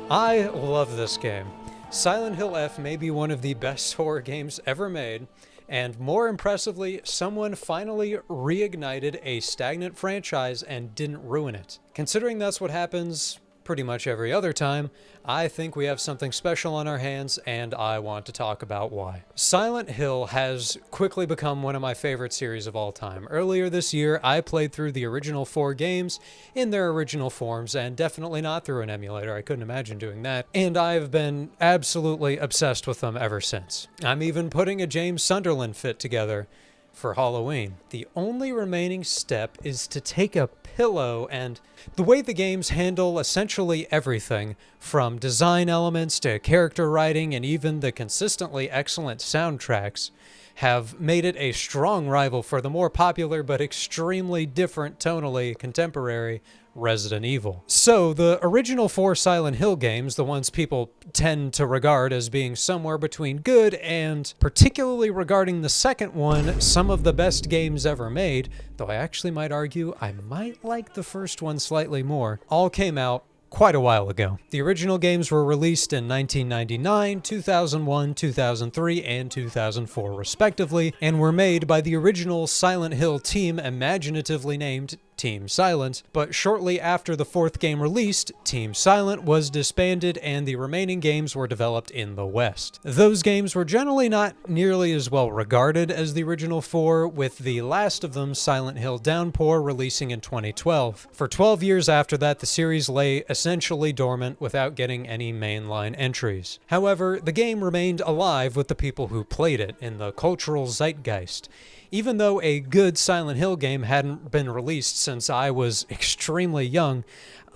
I love this game. Silent Hill F may be one of the best horror games ever made, and more impressively, someone finally reignited a stagnant franchise and didn't ruin it. Considering that's what happens pretty much every other time, I think we have something special on our hands, and I want to talk about why. Silent Hill has quickly become one of my favorite series of all time. Earlier this year, I played through the original 4 games in their original forms, and definitely not through an emulator. I couldn't imagine doing that. And I've been absolutely obsessed with them ever since. I'm even putting a James Sunderland fit together for Halloween. The only remaining step is to take a pillow, and the way the games handle essentially everything, from design elements to character writing and even the consistently excellent soundtracks, have made it a strong rival for the more popular but extremely different tonally contemporary Resident Evil. So the original 4 Silent Hill games, the ones people tend to regard as being somewhere between good and, particularly regarding the second one, some of the best games ever made, though I actually might argue I might like the first one slightly more, all came out quite a while ago. The original games were released in 1999, 2001, 2003, and 2004 respectively, and were made by the original Silent Hill team, imaginatively named Team Silent, but shortly after the 4th game released, Team Silent was disbanded and the remaining games were developed in the West. Those games were generally not nearly as well regarded as the original 4, with the last of them, Silent Hill Downpour, releasing in 2012. For 12 years after that, the series lay essentially dormant without getting any mainline entries. However, the game remained alive with the people who played it in the cultural zeitgeist. Even though a good Silent Hill game hadn't been released since I was extremely young,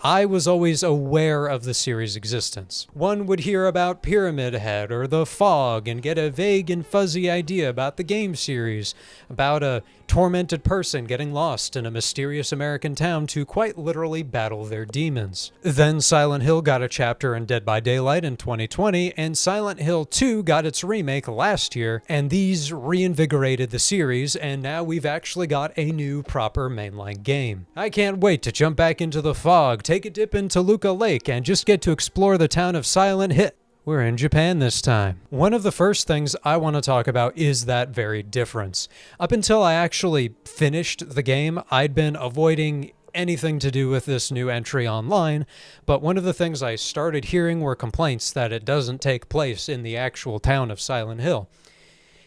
I was always aware of the series' existence. One would hear about Pyramid Head or The Fog and get a vague and fuzzy idea about the game series, about a tormented person getting lost in a mysterious American town to quite literally battle their demons. Then Silent Hill got a chapter in Dead by Daylight in 2020, and Silent Hill 2 got its remake last year, and these reinvigorated the series, and now we've actually got a new proper mainline game. I can't wait to jump back into The Fog, take a dip into Luca Lake, and just get to explore the town of Silent Hill. We're in Japan this time. One of the first things I want to talk about is that very difference. Up until I actually finished the game, I'd been avoiding anything to do with this new entry online, but one of the things I started hearing were complaints that it doesn't take place in the actual town of Silent Hill.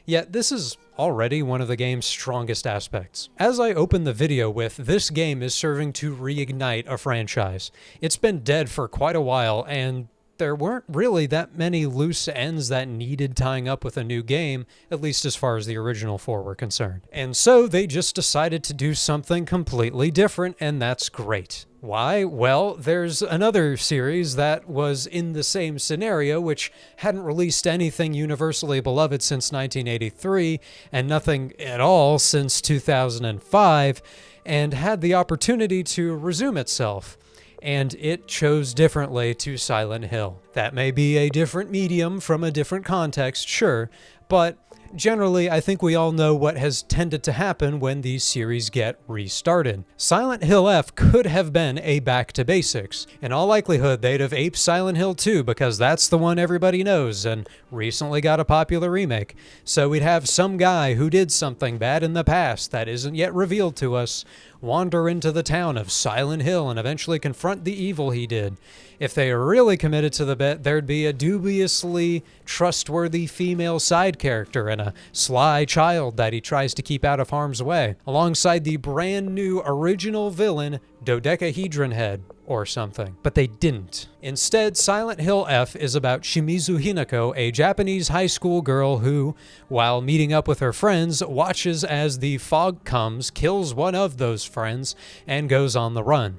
Yet this is already one of the game's strongest aspects. As I open the video with, this game is serving to reignite a franchise. It's been dead for quite a while, and there weren't really that many loose ends that needed tying up with a new game, at least as far as the original 4 were concerned. And so they just decided to do something completely different, and that's great. Why? Well, there's another series that was in the same scenario, which hadn't released anything universally beloved since 1983, and nothing at all since 2005, and had the opportunity to resume itself. And it chose differently to Silent Hill. That may be a different medium from a different context, sure, but generally, I think we all know what has tended to happen when these series get restarted. Silent Hill F could have been a back to basics. In all likelihood, they'd have aped Silent Hill 2 because that's the one everybody knows and recently got a popular remake. So we'd have some guy who did something bad in the past that isn't yet revealed to us wander into the town of Silent Hill and eventually confront the evil he did. If they are really committed to the bit, there'd be a dubiously trustworthy female side character and a sly child that he tries to keep out of harm's way, alongside the brand new original villain, Dodecahedron Head, or something. But they didn't. Instead, Silent Hill F is about Shimizu Hinako, a Japanese high school girl who, while meeting up with her friends, watches as the fog comes, kills one of those friends, and goes on the run.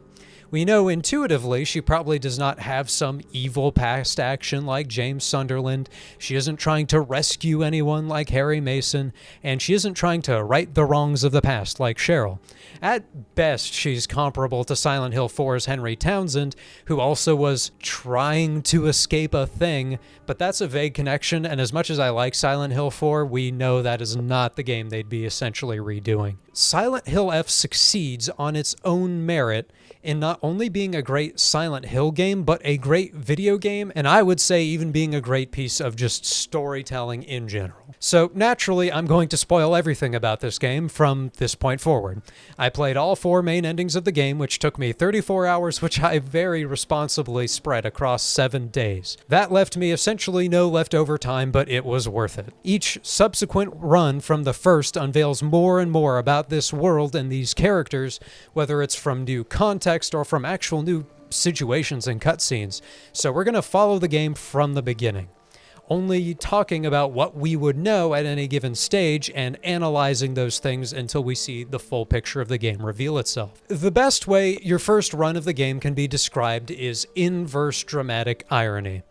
We know intuitively she probably does not have some evil past action like James Sunderland, she isn't trying to rescue anyone like Harry Mason, and she isn't trying to right the wrongs of the past like Cheryl. At best, she's comparable to Silent Hill 4's Henry Townsend, who also was trying to escape a thing, but that's a vague connection, and as much as I like Silent Hill 4, we know that is not the game they'd be essentially redoing. Silent Hill F succeeds on its own merit in not only being a great Silent Hill game, but a great video game, and I would say even being a great piece of just storytelling in general. So naturally, I'm going to spoil everything about this game from this point forward. I played all 4 main endings of the game, which took me 34 hours, which I very responsibly spread across 7 days. That left me essentially no leftover time, but it was worth it. Each subsequent run from the first unveils more and more about this world and these characters, whether it's from new context or from actual new situations and cutscenes. So we're going to follow the game from the beginning, only talking about what we would know at any given stage and analyzing those things until we see the full picture of the game reveal itself. The best way your first run of the game can be described is inverse dramatic irony.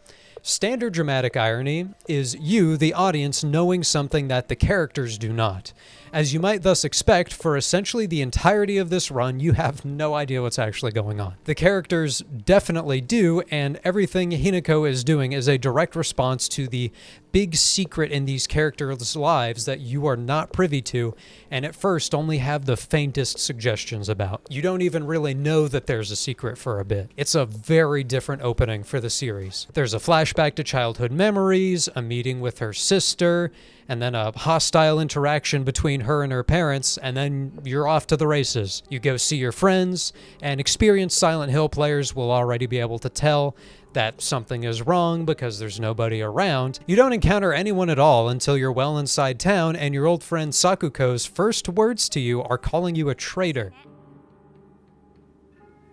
Standard dramatic irony is you, the audience, knowing something that the characters do not. As you might thus expect, for essentially the entirety of this run, you have no idea what's actually going on. The characters definitely do, and everything Hinako is doing is a direct response to the big secret in these characters' lives that you are not privy to, and at first only have the faintest suggestions about. You don't even really know that there's a secret for a bit. It's a very different opening for the series. There's a flashback to childhood memories, a meeting with her sister, and then a hostile interaction between her and her parents, and then you're off to the races. You go see your friends, and experienced Silent Hill players will already be able to tell that something is wrong because there's nobody around. You don't encounter anyone at all until you're well inside town, and your old friend Sakuko's first words to you are calling you a traitor.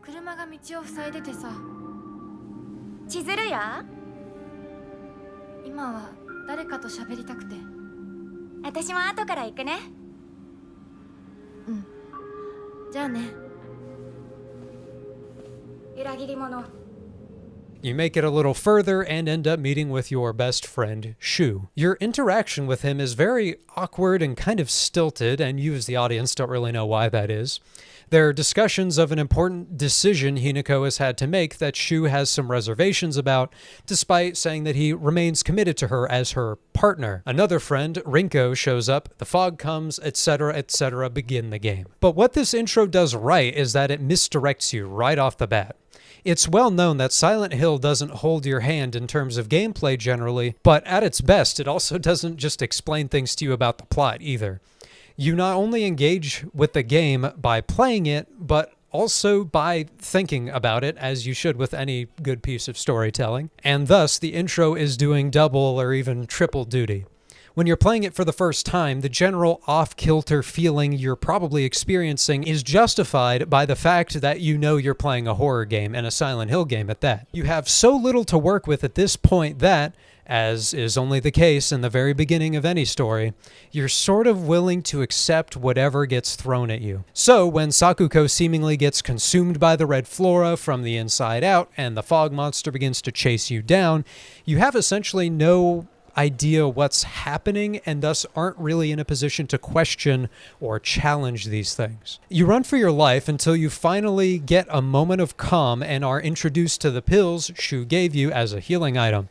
車が道を塞いでてさ。千鶴や？今は誰かと喋りたくて。私も後から行くね。うん。じゃあね。裏切り者。You make it a little further and end up meeting with your best friend, Shu. Your interaction with him is very awkward and kind of stilted, and you as the audience don't really know why that is. There are discussions of an important decision Hinako has had to make that Shu has some reservations about, despite saying that he remains committed to her as her partner. Another friend, Rinko, shows up, the fog comes, etc., begin the game. But what this intro does right is that it misdirects you right off the bat. It's well known that Silent Hill doesn't hold your hand in terms of gameplay generally, but at its best, it also doesn't just explain things to you about the plot either. You not only engage with the game by playing it, but also by thinking about it, as you should with any good piece of storytelling, and thus the intro is doing double or even triple duty. When you're playing it for the first time, the general off-kilter feeling you're probably experiencing is justified by the fact that you know you're playing a horror game, and a Silent Hill game at that. You have so little to work with at this point that, as is only the case in the very beginning of any story, you're sort of willing to accept whatever gets thrown at you. So when Sakuko seemingly gets consumed by the red flora from the inside out, and the fog monster begins to chase you down, you have essentially no idea what's happening and thus aren't really in a position to question or challenge these things. You run for your life until you finally get a moment of calm and are introduced to the pills Shu gave you as a healing item.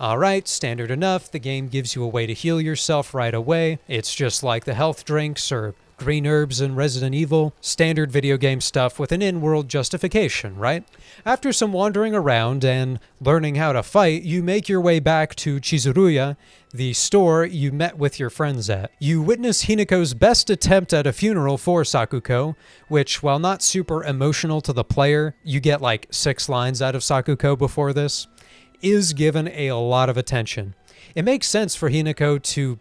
Alright, standard enough, the game gives you a way to heal yourself right away. It's just like the health drinks or green herbs in Resident Evil. Standard video game stuff with an in-world justification, right? After some wandering around and learning how to fight, you make your way back to Chizuruya, the store you met with your friends at. You witness Hinako's best attempt at a funeral for Sakuko, which, while not super emotional to the player, you get like 6 lines out of Sakuko before this, is given a lot of attention. It makes sense for Hinako to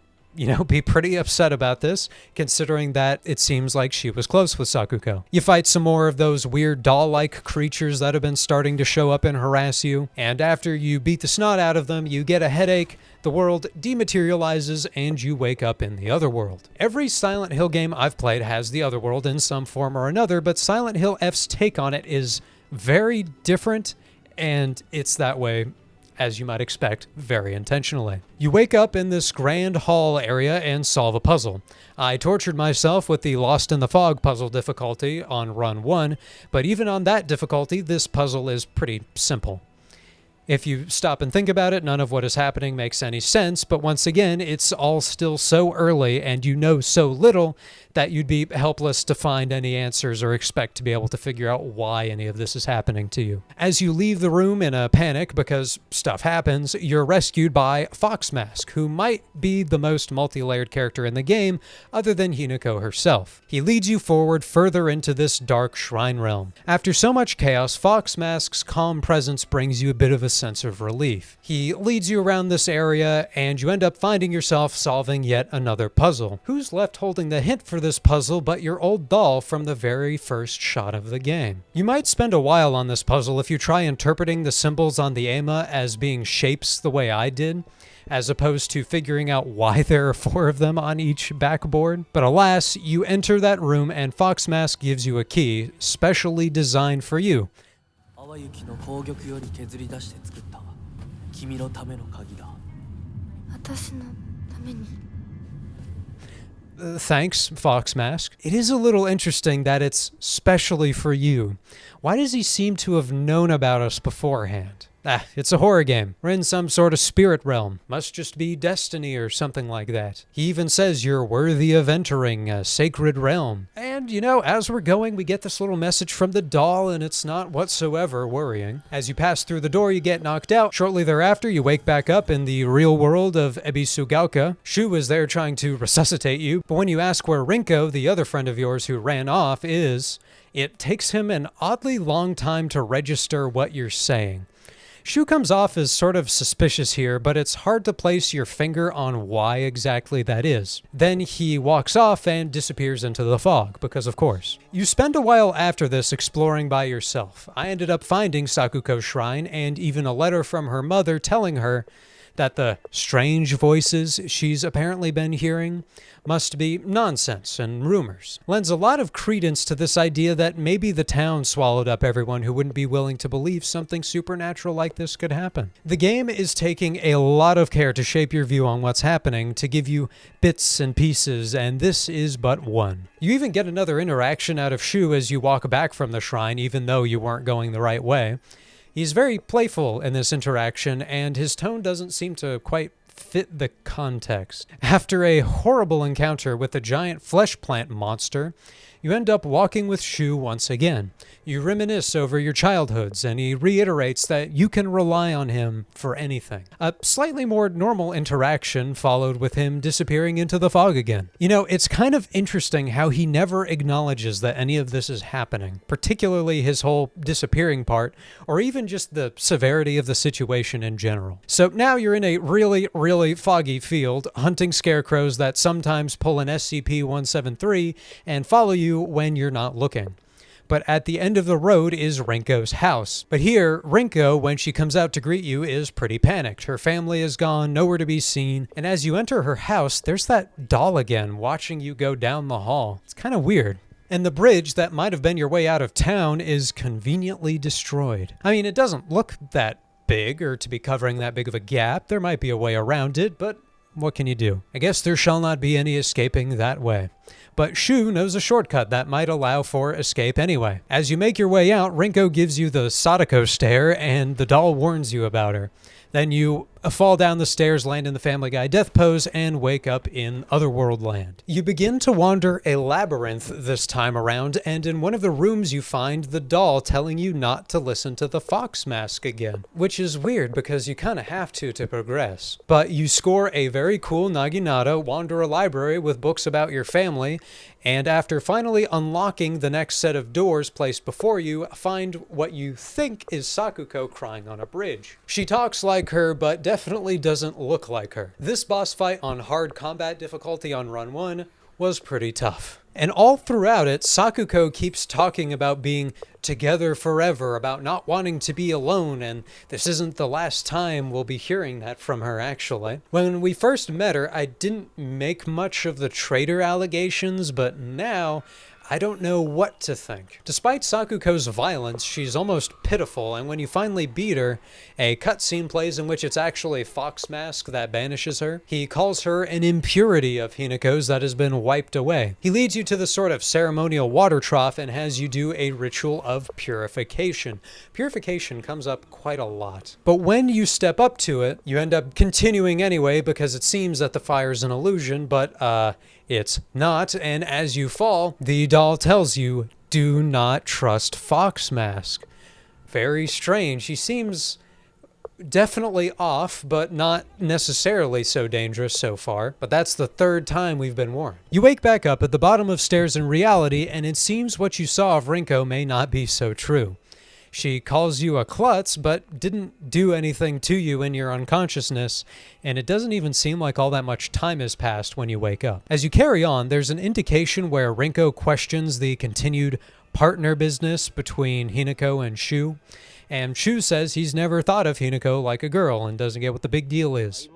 be pretty upset about this, considering that it seems like she was close with Sakuko. You fight some more of those weird doll-like creatures that have been starting to show up and harass you, and after you beat the snot out of them, you get a headache, the world dematerializes, and you wake up in the other world. Every Silent Hill game I've played has the other world in some form or another, but Silent Hill F's take on it is very different, and it's that way, as you might expect, very intentionally. You wake up in this grand hall area and solve a puzzle. I tortured myself with the Lost in the Fog puzzle difficulty on run 1, but even on that difficulty, this puzzle is pretty simple. If you stop and think about it, none of what is happening makes any sense, but once again, it's all still so early and you know so little that you'd be helpless to find any answers or expect to be able to figure out why any of this is happening to you. As you leave the room in a panic because stuff happens, you're rescued by Foxmask, who might be the most multi-layered character in the game other than Hinako herself. He leads you forward further into this dark shrine realm. After so much chaos, Foxmask's calm presence brings you a bit of a sense of relief. He leads you around this area and you end up finding yourself solving yet another puzzle. Who's left holding the hint for this puzzle but your old doll from the very first shot of the game? You might spend a while on this puzzle if you try interpreting the symbols on the AMA as being shapes the way I did, as opposed to figuring out why there are 4 of them on each backboard. But alas, you enter that room and Foxmask gives you a key, specially designed for you. Thanks, Foxmask. It is a little interesting that it's specially for you. Why does he seem to have known about us beforehand? It's a horror game. We're in some sort of spirit realm. Must just be destiny or something like that. He even says you're worthy of entering a sacred realm. And, you know, as we're going, we get this little message from the doll, and it's not whatsoever worrying. As you pass through the door, you get knocked out. Shortly thereafter, you wake back up in the real world of Ebisugaoka. Shu is there trying to resuscitate you, but when you ask where Rinko, the other friend of yours who ran off, is, it takes him an oddly long time to register what you're saying. Shu comes off as sort of suspicious here, but it's hard to place your finger on why exactly that is. Then he walks off and disappears into the fog, because of course. You spend a while after this exploring by yourself. I ended up finding Sakuko's shrine and even a letter from her mother telling her that the strange voices she's apparently been hearing must be nonsense and rumors. Lends a lot of credence to this idea that maybe the town swallowed up everyone who wouldn't be willing to believe something supernatural like this could happen. The game is taking a lot of care to shape your view on what's happening, to give you bits and pieces, and this is but one. You even get another interaction out of Shu as you walk back from the shrine, even though you weren't going the right way. He's very playful in this interaction, and his tone doesn't seem to quite fit the context. After a horrible encounter with a giant flesh plant monster, you end up walking with Shu once again. You reminisce over your childhoods, and he reiterates that you can rely on him for anything. A slightly more normal interaction followed with him disappearing into the fog again. You know, it's kind of interesting how he never acknowledges that any of this is happening, particularly his whole disappearing part, or even just the severity of the situation in general. So now you're in a really, really foggy field, hunting scarecrows that sometimes pull an SCP-173 and follow you when you're not looking. But at the end of the road is Rinko's house. But here, Rinko, when she comes out to greet you, is pretty panicked. Her family is gone, nowhere to be seen. And as you enter her house, there's that doll again watching you go down the hall. It's kind of weird. And the bridge that might have been your way out of town is conveniently destroyed. I mean, it doesn't look that big or to be covering that big of a gap. There might be a way around it, but what can you do? I guess there shall not be any escaping that way. But Shu knows a shortcut that might allow for escape anyway. As you make your way out, Rinko gives you the Sadako stare, and the doll warns you about her. Then you fall down the stairs, land in the Family Guy death pose, and wake up in Otherworld land. You begin to wander a labyrinth this time around, and in one of the rooms you find the doll telling you not to listen to the Foxmask again, which is weird because you kind of have to progress. But you score a very cool Naginata, wander a library with books about your family, and after finally unlocking the next set of doors placed before you, find what you think is Sakuko crying on a bridge. She talks like her, but definitely doesn't look like her. This boss fight on hard combat difficulty on run 1 was pretty tough. And all throughout it, Sakuko keeps talking about being together forever, about not wanting to be alone, and this isn't the last time we'll be hearing that from her, actually. When we first met her, I didn't make much of the traitor allegations, but now I don't know what to think. Despite Sakuko's violence, she's almost pitiful, and when you finally beat her, a cutscene plays in which it's actually Foxmask that banishes her. He calls her an impurity of Hinako's that has been wiped away. He leads you to the sort of ceremonial water trough and has you do a ritual of purification. Purification comes up quite a lot. But when you step up to it, you end up continuing anyway because it seems that the fire's an illusion, but it's not, and as you fall, the doll tells you, do not trust Fox Mask. Very strange. He seems definitely off, but not necessarily so dangerous so far. But that's the third time we've been warned. You wake back up at the bottom of stairs in reality, and it seems what you saw of Rinko may not be so true. She calls you a klutz, but didn't do anything to you in your unconsciousness, and it doesn't even seem like all that much time has passed when you wake up. As you carry on, there's an indication where Rinko questions the continued partner business between Hinako and Shu, and Shu says he's never thought of Hinako like a girl and doesn't get what the big deal is.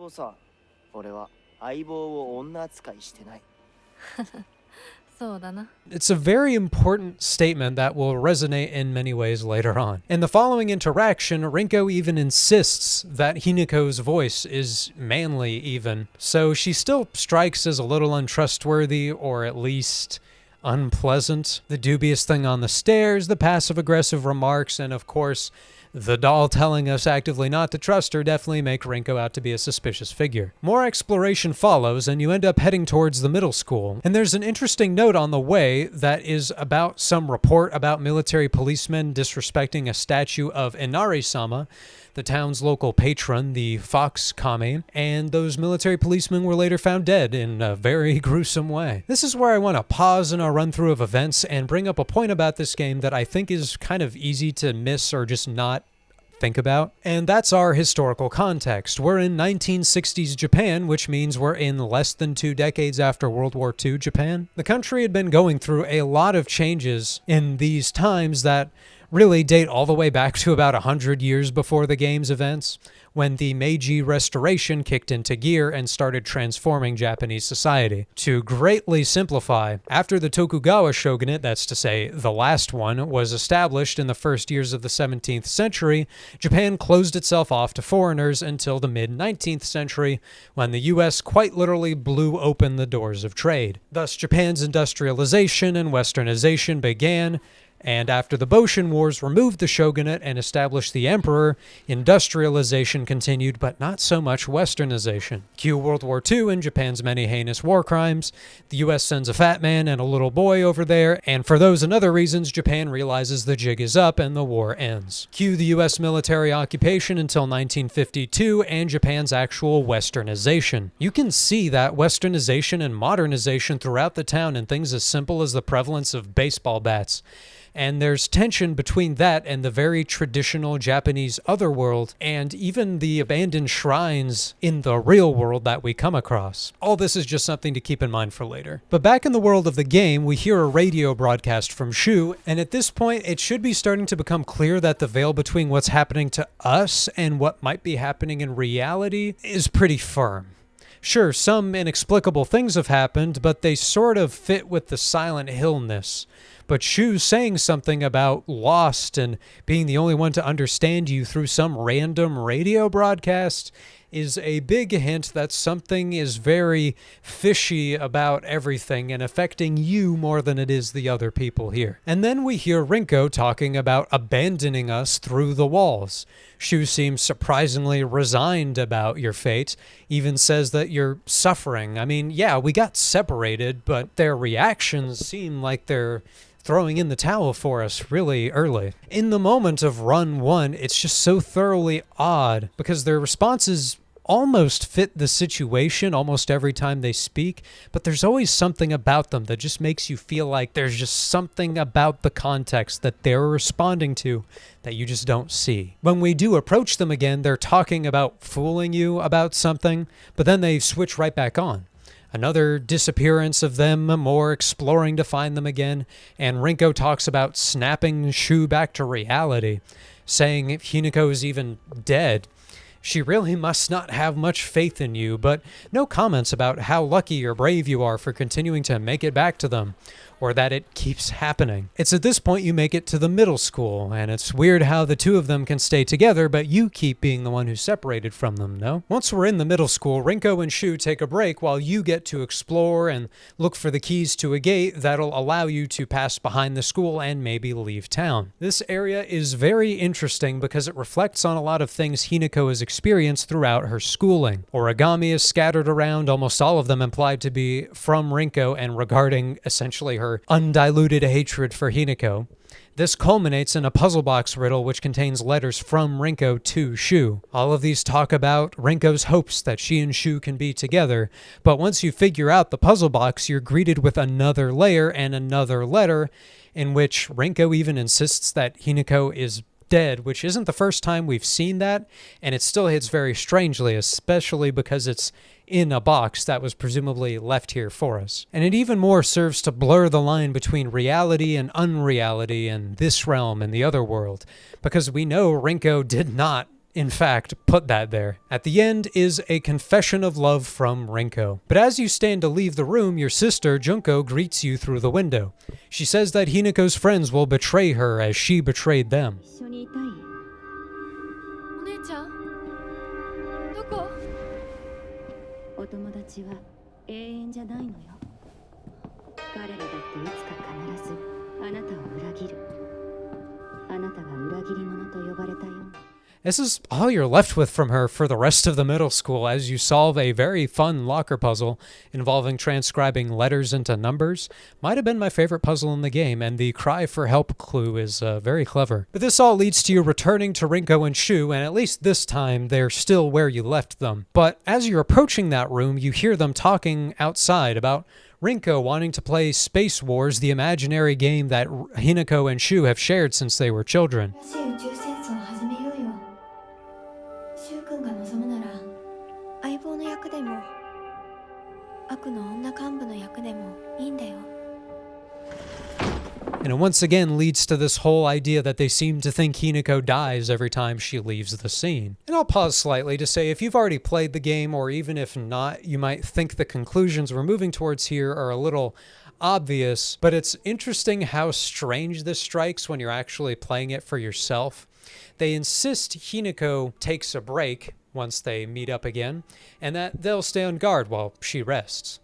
It's a very important statement that will resonate in many ways later on. In the following interaction, Rinko even insists that Hinako's voice is manly even, so she still strikes as a little untrustworthy, or at least unpleasant. The dubious thing on the stairs, the passive-aggressive remarks, and of course, the doll telling us actively not to trust her definitely make Rinko out to be a suspicious figure. More exploration follows, and you end up heading towards the middle school. And there's an interesting note on the way that is about some report about military policemen disrespecting a statue of Inari-sama, the town's local patron, the Fox Kami, and those military policemen were later found dead in a very gruesome way. This is where I want to pause in our run-through of events and bring up a point about this game that I think is kind of easy to miss or just not think about, and that's our historical context. We're in 1960s Japan, which means we're in less than 2 decades after World War II Japan. The country had been going through a lot of changes in these times that really date all the way back to about 100 years before the game's events, when the Meiji Restoration kicked into gear and started transforming Japanese society. To greatly simplify, after the Tokugawa shogunate, that's to say, the last one, was established in the first years of the 17th century, Japan closed itself off to foreigners until the mid-19th century, when the US quite literally blew open the doors of trade. Thus, Japan's industrialization and westernization began, and after the Boshin Wars removed the shogunate and established the emperor, industrialization continued, but not so much westernization. Cue World War II and Japan's many heinous war crimes. The US sends a fat man and a little boy over there, and for those and other reasons, Japan realizes the jig is up and the war ends. Cue the US military occupation until 1952 and Japan's actual westernization. You can see that westernization and modernization throughout the town in things as simple as the prevalence of baseball bats. And there's tension between that and the very traditional Japanese otherworld, and even the abandoned shrines in the real world that we come across. All this is just something to keep in mind for later. But back in the world of the game, we hear a radio broadcast from Shu, and at this point, it should be starting to become clear that the veil between what's happening to us and what might be happening in reality is pretty firm. Sure, some inexplicable things have happened, but they sort of fit with the Silent Hill-ness. But Shu saying something about lost and being the only one to understand you through some random radio broadcast is a big hint that something is very fishy about everything and affecting you more than it is the other people here. And then we hear Rinko talking about abandoning us through the walls. Shu seems surprisingly resigned about your fate, even says that you're suffering. I mean, yeah, we got separated, but their reactions seem like they're throwing in the towel for us really early. In the moment of Run 1, it's just so thoroughly odd because their responses almost fit the situation almost every time they speak, but there's always something about them that just makes you feel like there's just something about the context that they're responding to that you just don't see. When we do approach them again, they're talking about fooling you about something, but then they switch right back on. Another disappearance of them, more exploring to find them again, and Rinko talks about snapping Shu back to reality, saying if Hinako is even dead. She really must not have much faith in you, but no comments about how lucky or brave you are for continuing to make it back to them, or that it keeps happening. It's at this point you make it to the middle school, and it's weird how the two of them can stay together, but you keep being the one who's separated from them, no? Once we're in the middle school, Rinko and Shu take a break while you get to explore and look for the keys to a gate that'll allow you to pass behind the school and maybe leave town. This area is very interesting because it reflects on a lot of things Hinako has experienced throughout her schooling. Origami is scattered around, almost all of them implied to be from Rinko and regarding essentially her undiluted hatred for Hinako. This culminates in a puzzle box riddle which contains letters from Rinko to Shu. All of these talk about Rinko's hopes that she and Shu can be together, but once you figure out the puzzle box, you're greeted with another layer and another letter in which Rinko even insists that Hinako is dead, which isn't the first time we've seen that, and it still hits very strangely, especially because it's in a box that was presumably left here for us. And it even more serves to blur the line between reality and unreality and this realm and the other world, because we know Rinko did not, in fact, put that there. At the end is a confession of love from Rinko. But as you stand to leave the room, your sister, Junko, greets you through the window. She says that Hinako's friends will betray her as she betrayed them. お姉ちゃんどこ？お友達は永遠じゃないのよ。彼らだっていつか必ずあなたを裏切る。あなたが裏切り者と呼ばれたように。 This is all you're left with from her for the rest of the middle school as you solve a very fun locker puzzle involving transcribing letters into numbers. Might have been my favorite puzzle in the game, and the cry for help clue is very clever. But this all leads to you returning to Rinko and Shu, and at least this time they're still where you left them. But as you're approaching that room, you hear them talking outside about Rinko wanting to play Space Wars, the imaginary game that Hinako and Shu have shared since they were children. 新しい宇宙戦争を始めようよ。シュウ君が望むなら相棒の役でも悪の女幹部の役でもいいんだよ。 And it once again leads to this whole idea that they seem to think Hinako dies every time she leaves the scene. And I'll pause slightly to say if you've already played the game, or even if not, you might think the conclusions we're moving towards here are a little obvious, but it's interesting how strange this strikes when you're actually playing it for yourself. They insist Hinako takes a break once they meet up again, and that they'll stay on guard while she rests.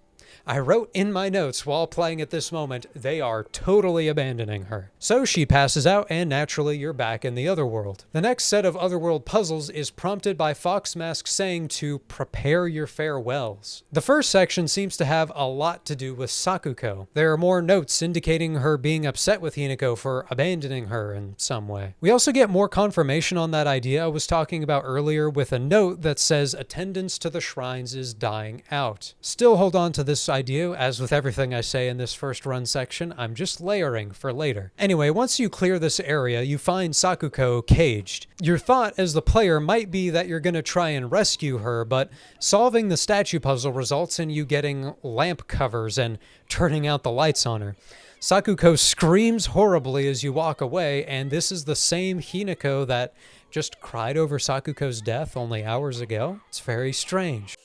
I wrote in my notes while playing at this moment, they are totally abandoning her. So she passes out, and naturally you're back in the other world. The next set of otherworld puzzles is prompted by Foxmask saying to prepare your farewells. The first section seems to have a lot to do with Sakuko. There are more notes indicating her being upset with Hinako for abandoning her in some way. We also get more confirmation on that idea I was talking about earlier with a note that says attendance to the shrines is dying out. Still hold on to this idea, as with everything I say in this first run section, I'm just layering for later. Anyway, once you clear this area, you find Sakuko caged. Your thought as the player might be that you're going to try and rescue her, but solving the statue puzzle results in you getting lamp covers and turning out the lights on her. Sakuko screams horribly as you walk away, and this is the same Hinako that just cried over Sakuko's death only hours ago. It's very strange.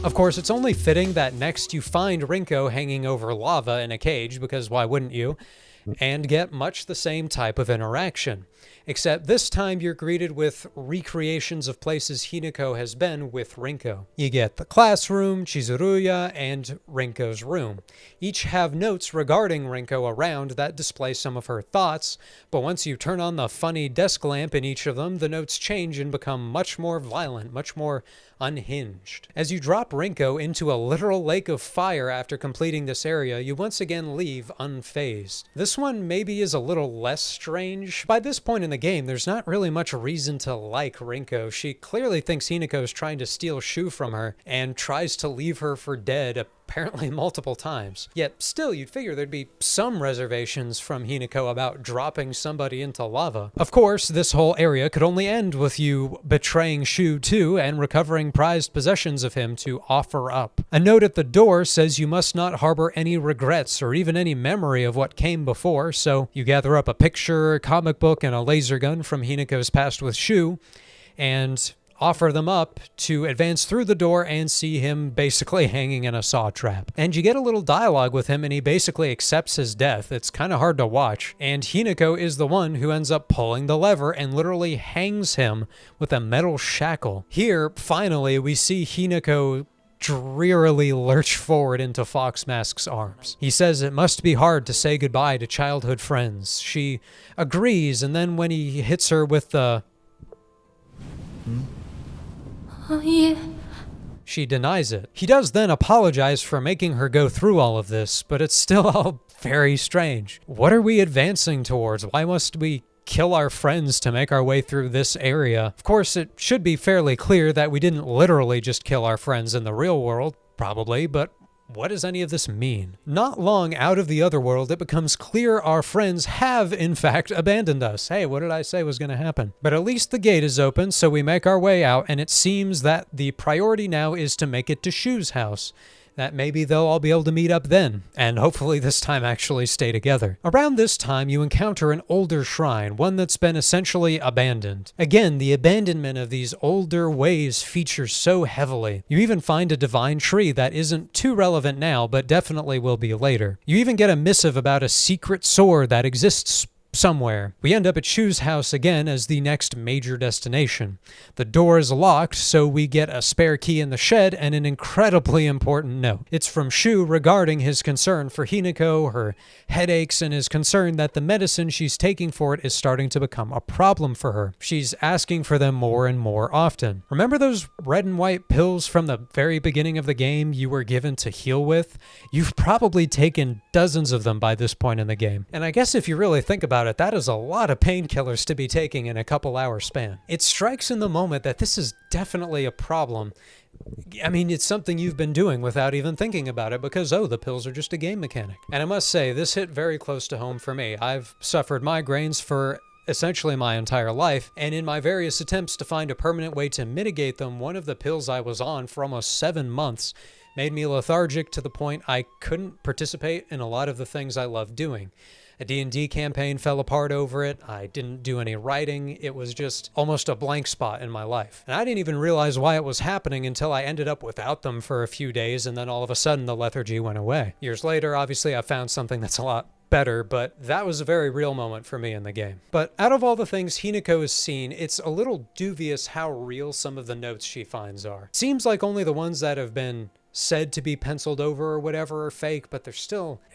Of course, it's only fitting that next you find Rinko hanging over lava in a cage, because why wouldn't you? And get much the same type of interaction. Except this time you're greeted with recreations of places Hinako has been with Rinko. You get the classroom, Chizuruya, and Rinko's room. Each have notes regarding Rinko around that display some of her thoughts, but once you turn on the funny desk lamp in each of them, the notes change and become much more violent, much more unhinged. As you drop Rinko into a literal lake of fire after completing this area, you once again leave unfazed. This one maybe is a little less strange. By this point in the game, there's not really much reason to like Rinko. She clearly thinks Hinako is trying to steal Shu from her and tries to leave her for dead apparently multiple times. Yet still, you'd figure there'd be some reservations from Hinako about dropping somebody into lava. Of course, this whole area could only end with you betraying Shu too and recovering prized possessions of him to offer up. A note at the door says you must not harbor any regrets or even any memory of what came before, so you gather up a picture, a comic book, and a laser gun from Hinako's past with Shu, and offer them up to advance through the door and see him basically hanging in a saw trap. And you get a little dialogue with him, and he basically accepts his death. It's kind of hard to watch. And Hinako is the one who ends up pulling the lever and literally hangs him with a metal shackle. Here, finally, we see Hinako drearily lurch forward into Foxmask's arms. He says it must be hard to say goodbye to childhood friends. She agrees, and then when he hits her with the いえ She denies it. He does then apologize for making her go through all of this, but it's still all very strange. What are we advancing towards? Why must we kill our friends to make our way through this area? Of course, it should be fairly clear that we didn't literally just kill our friends in the real world, probably, but what does any of this mean? Not long out of the other world, it becomes clear our friends have, in fact, abandoned us. Hey, what did I say was going to happen? But at least the gate is open, so we make our way out, and it seems that the priority now is to make it to Shu's house. That maybe they'll all be able to meet up then, and hopefully this time actually stay together. Around this time, you encounter an older shrine, one that's been essentially abandoned. Again, the abandonment of these older ways features so heavily. You even find a divine tree that isn't too relevant now, but definitely will be later. You even get a missive about a secret sword that exists somewhere. We end up at Shu's house again as the next major destination. The door is locked, so we get a spare key in the shed and an incredibly important note. It's from Shu regarding his concern for Hinako, her headaches, and his concern that the medicine she's taking for it is starting to become a problem for her. She's asking for them more and more often. Remember those red and white pills from the very beginning of the game you were given to heal with? You've probably taken dozens of them by this point in the game. And I guess if you really think about it, that is a lot of painkillers to be taking in a couple hour span. It strikes in the moment that this is definitely a problem. I mean, it's something you've been doing without even thinking about it because, oh, the pills are just a game mechanic. And I must say, this hit very close to home for me. I've suffered migraines for essentially my entire life, and in my various attempts to find a permanent way to mitigate them, one of the pills I was on for almost 7 months made me lethargic to the point I couldn't participate in a lot of the things I love doing. A D&D campaign fell apart over it. I didn't do any writing. It was just almost a blank spot in my life. And I didn't even realize why it was happening until I ended up without them for a few days, and then all of a sudden the lethargy went away. Years later, obviously, I found something that's a lot better, but that was a very real moment for me in the game. But out of all the things Hinako has seen, it's a little dubious how real some of the notes she finds are. Seems like only the ones that have been said to be penciled over or whatever are fake, but there's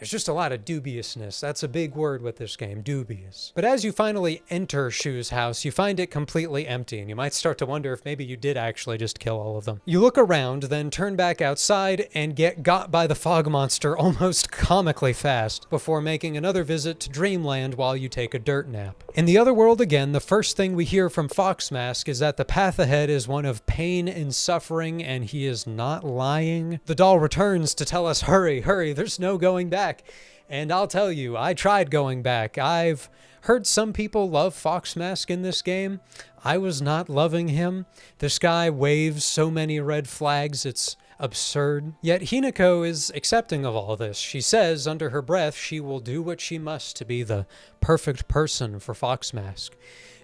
just a lot of dubiousness. That's a big word with this game, dubious. But as you finally enter Shu's house, you find it completely empty, and you might start to wonder if maybe you did actually just kill all of them. You look around, then turn back outside and get got by the fog monster almost comically fast before making another visit to Dreamland while you take a dirt nap. In the other world again, the first thing we hear from Foxmask is that the path ahead is one of pain and suffering, and he is not lying. The doll returns to tell us, hurry, hurry, there's no going back. And I'll tell you, I tried going back. I've heard some people love Foxmask in this game. I was not loving him. This guy waves so many red flags, it's absurd. Yet Hinako is accepting of all this. She says under her breath she will do what she must to be the perfect person for Foxmask.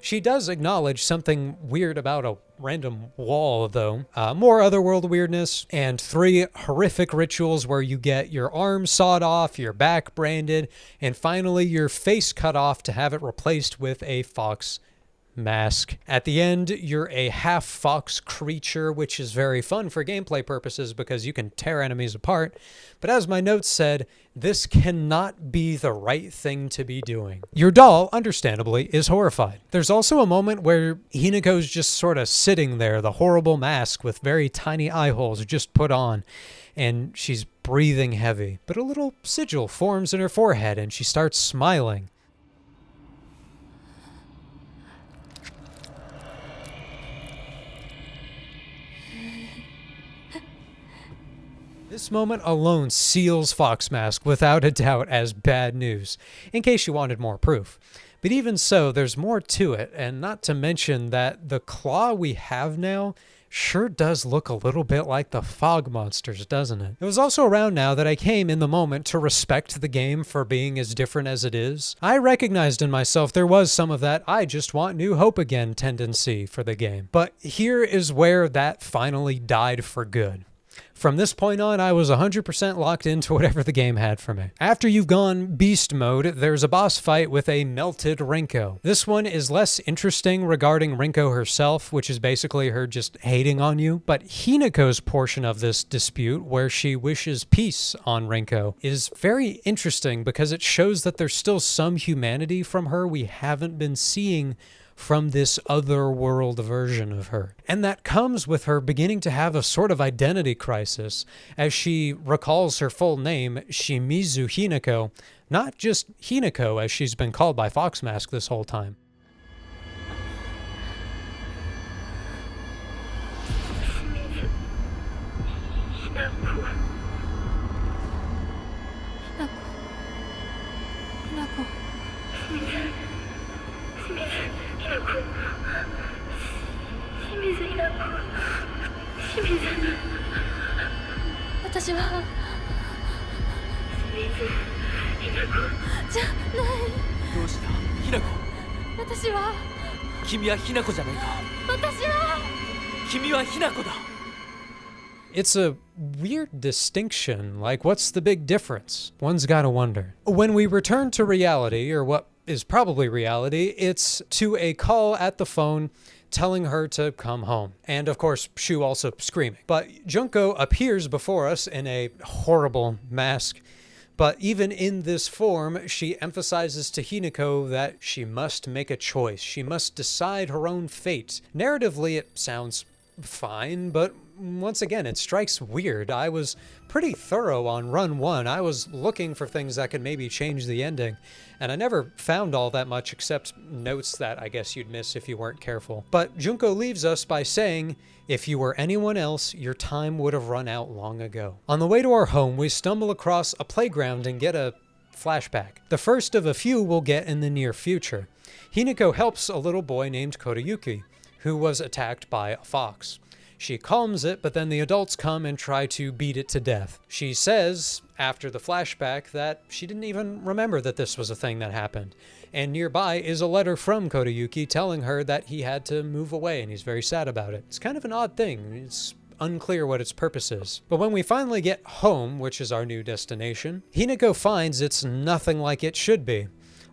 She does acknowledge something weird about a random wall, though. More otherworld weirdness, and 3 horrific rituals where you get your arm sawed off, your back branded, and finally your face cut off to have it replaced with a fox mask. At the end, you're a half-fox creature, which is very fun for gameplay purposes because you can tear enemies apart. But as my notes said, this cannot be the right thing to be doing. Your doll, understandably, is horrified. There's also a moment where Hinako's just sort of sitting there, the horrible mask with very tiny eye holes just put on, and she's breathing heavy. But a little sigil forms in her forehead, and she starts smiling. This moment alone seals Foxmask without a doubt as bad news, in case you wanted more proof. But even so, there's more to it, and not to mention that the claw we have now sure does look a little bit like the fog monsters, doesn't it? It was also around now that I came in the moment to respect the game for being as different as it is. I recognized in myself there was some of that I just want New Hope again tendency for the game. But here is where that finally died for good. From this point on, I was 100% locked into whatever the game had for me. After you've gone beast mode, there's a boss fight with a melted Rinko. This one is less interesting regarding Rinko herself, which is basically her just hating on you. But Hinako's portion of this dispute, where she wishes peace on Rinko, is very interesting because it shows that there's still some humanity from her we haven't been seeing from this otherworld version of her. And that comes with her beginning to have a sort of identity crisis as she recalls her full name, Shimizu Hinako, not just Hinako as she's been called by Foxmask this whole time. 私はじゃない。どうしたひなこ。私は君はひなこじゃないか。私は君はひなこだ。 It's a weird distinction. Like, what's the big difference? One's gotta wonder. When we return to reality, or what is probably reality, it's to a call at the phone telling her to come home. And of course, Shu also screaming. But Junko appears before us in a horrible mask. But even in this form, she emphasizes to Hinako that she must make a choice. She must decide her own fate. Narratively, it sounds fine, but once again, it strikes weird. I was pretty thorough on run 1. I was looking for things that could maybe change the ending, and I never found all that much except notes that I guess you'd miss if you weren't careful. But Junko leaves us by saying, if you were anyone else, your time would have run out long ago. On the way to our home, we stumble across a playground and get a flashback. The first of a few we'll get in the near future. Hinako helps a little boy named Kodayuki, who was attacked by a fox. She calms it, but then the adults come and try to beat it to death. She says, after the flashback, that she didn't even remember that this was a thing that happened. And nearby is a letter from Kodayuki telling her that he had to move away and he's very sad about it. It's kind of an odd thing. It's unclear what its purpose is. But when we finally get home, which is our new destination, Hinako finds it's nothing like it should be.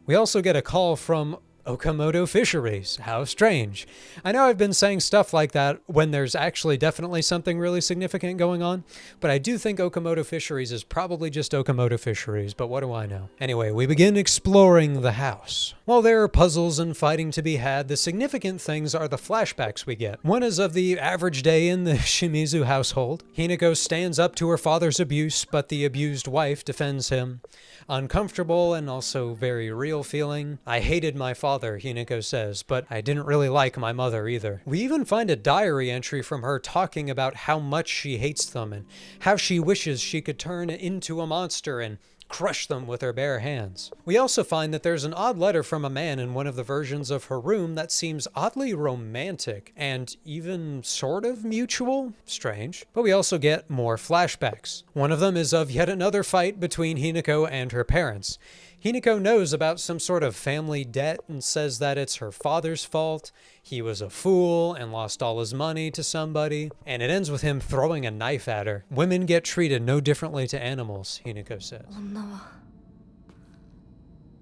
We also get a call from Okamoto Fisheries. How strange. I know I've been saying stuff like that when there's actually definitely something really significant going on, but I do think Okamoto Fisheries is probably just Okamoto Fisheries, but what do I know? Anyway, we begin exploring the house. While there are puzzles and fighting to be had, the significant things are the flashbacks we get. One is of the average day in the Shimizu household. Hinako stands up to her father's abuse, but the abused wife defends him. Uncomfortable and also very real feeling. I hated my father, Hinako says, but I didn't really like my mother either. We even find a diary entry from her talking about how much she hates them and how she wishes she could turn into a monster and crush them with her bare hands. We also find that there's an odd letter from a man in one of the versions of her room that seems oddly romantic and even sort of mutual. Strange. But we also get more flashbacks. One of them is of yet another fight between Hinako and her parents. Hinako knows about some sort of family debt and says that it's her father's fault. He was a fool and lost all his money to somebody. And it ends with him throwing a knife at her. Women get treated no differently to animals, Hinako says. 女は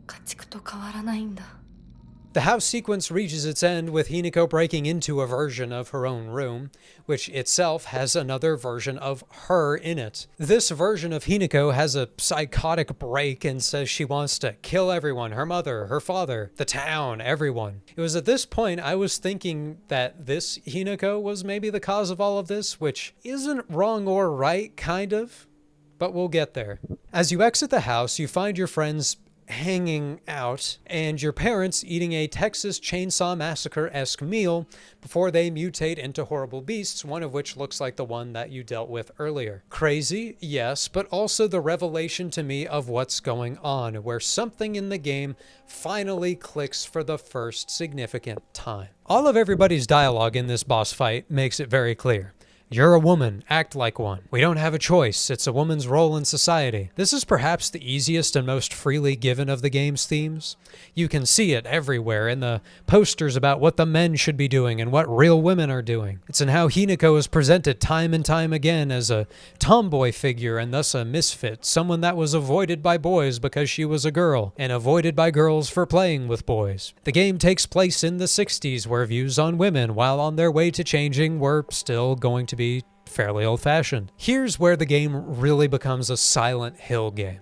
家畜と変わらないんだ。 The house sequence reaches its end with Hinako breaking into a version of her own room, which itself has another version of her in it. This version of Hinako has a psychotic break and says she wants to kill everyone, her mother, her father, the town, everyone. It was at this point I was thinking that this Hinako was maybe the cause of all of this, which isn't wrong or right, kind of, but we'll get there. As you exit the house, you find your friends hanging out and your parents eating a Texas Chainsaw Massacre-esque meal before they mutate into horrible beasts, one of which looks like the one that you dealt with earlier. Crazy, yes, but also the revelation to me of what's going on, where something in the game finally clicks for the first significant time. All of everybody's dialogue in this boss fight makes it very clear. You're a woman, act like one. We don't have a choice, it's a woman's role in society. This is perhaps the easiest and most freely given of the game's themes. You can see it everywhere in the posters about what the men should be doing and what real women are doing. It's in how Hinako is presented time and time again as a tomboy figure and thus a misfit, someone that was avoided by boys because she was a girl, and avoided by girls for playing with boys. The game takes place in the 60s, where views on women, while on their way to changing, were still going to be fairly old-fashioned. Here's where the game really becomes a Silent Hill game.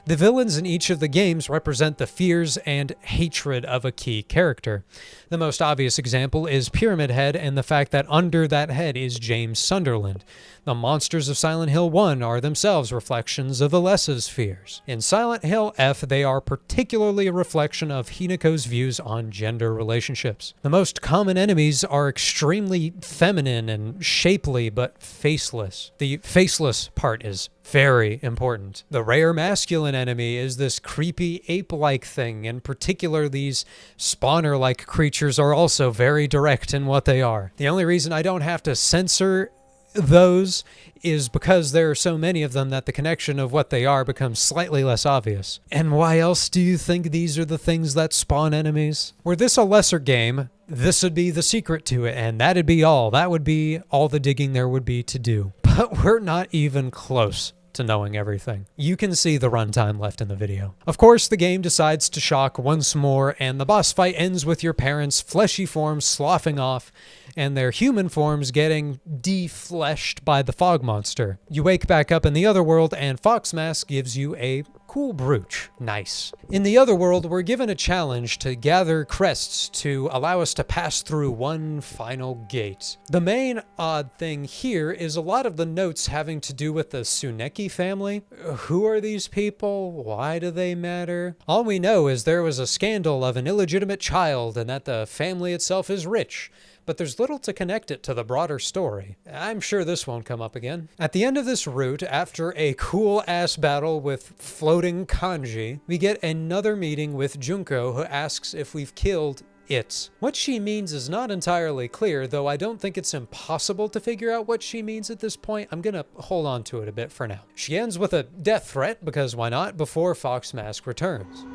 The villains in each of the games represent the fears and hatred of a key character. The most obvious example is Pyramid Head and the fact that under that head is James Sunderland. The monsters of Silent Hill 1 are themselves reflections of Alessa's fears. In Silent Hill F, they are particularly a reflection of Hinako's views on gender relationships. The most common enemies are extremely feminine and shapely but faceless. The faceless part is very important. The rare masculine enemy is this creepy ape-like thing. In particular, these spawner-like creatures are also very direct in what they are. The only reason I don't have to censor those is because there are so many of them that the connection of what they are becomes slightly less obvious. And why else do you think these are the things that spawn enemies? Were this a lesser game, this would be the secret to it, and that'd be all. That would be all the digging there would be to do. But we're not even close to knowing everything. You can see the runtime left in the video. Of course, the game decides to shock once more, and the boss fight ends with your parents' fleshy forms sloughing off, and their human forms getting defleshed by the fog monster. You wake back up in the other world, and Foxmask gives you a cool brooch. Nice. In the other world, we're given a challenge to gather crests to allow us to pass through one final gate. The main odd thing here is a lot of the notes having to do with the Tsuneki family. Who are these people? Why do they matter? All we know is there was a scandal of an illegitimate child and that the family itself is rich. But there's little to connect it to the broader story. I'm sure this won't come up again. At the end of this route, after a cool-ass battle with floating kanji, we get another meeting with Junko, who asks if we've killed it. What she means is not entirely clear, though I don't think it's impossible to figure out what she means at this point. I'm gonna hold on to it a bit for now. She ends with a death threat, because why not, before Foxmask returns.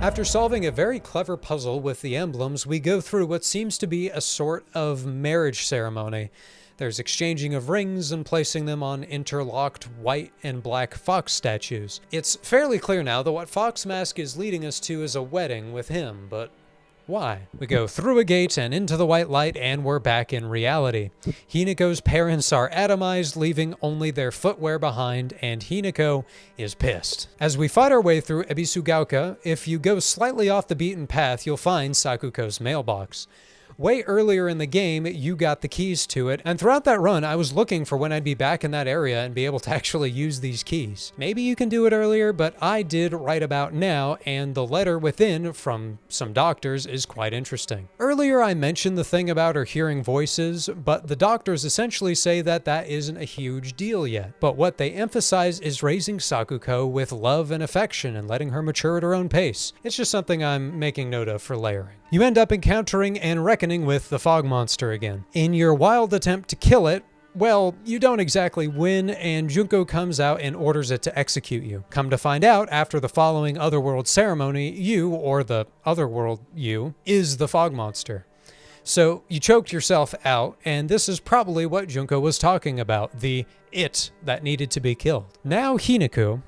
After solving a very clever puzzle with the emblems, we go through what seems to be a sort of marriage ceremony. There's exchanging of rings and placing them on interlocked white and black fox statues. It's fairly clear now that what Foxmask is leading us to is a wedding with him, but why? We go through a gate and into the white light, and we're back in reality. Hinako's parents are atomized, leaving only their footwear behind, and Hinako is pissed. As we fight our way through Ebisugaoka, if you go slightly off the beaten path, you'll find Sakuko's mailbox. Way earlier in the game, you got the keys to it, and throughout that run, I was looking for when I'd be back in that area and be able to actually use these keys. Maybe you can do it earlier, but I did right about now, and the letter within from some doctors is quite interesting. Earlier, I mentioned the thing about her hearing voices, but the doctors essentially say that that isn't a huge deal yet. But what they emphasize is raising Sakuko with love and affection and letting her mature at her own pace. It's just something I'm making note of for layering. You end up encountering and reckoning with the fog monster again. In your wild attempt to kill it, well, you don't exactly win, and Junko comes out and orders it to execute you. Come to find out, after the following Otherworld ceremony, you, or the Otherworld you, is the fog monster. So you choked yourself out, and this is probably what Junko was talking about, the it that needed to be killed. Now Hinako,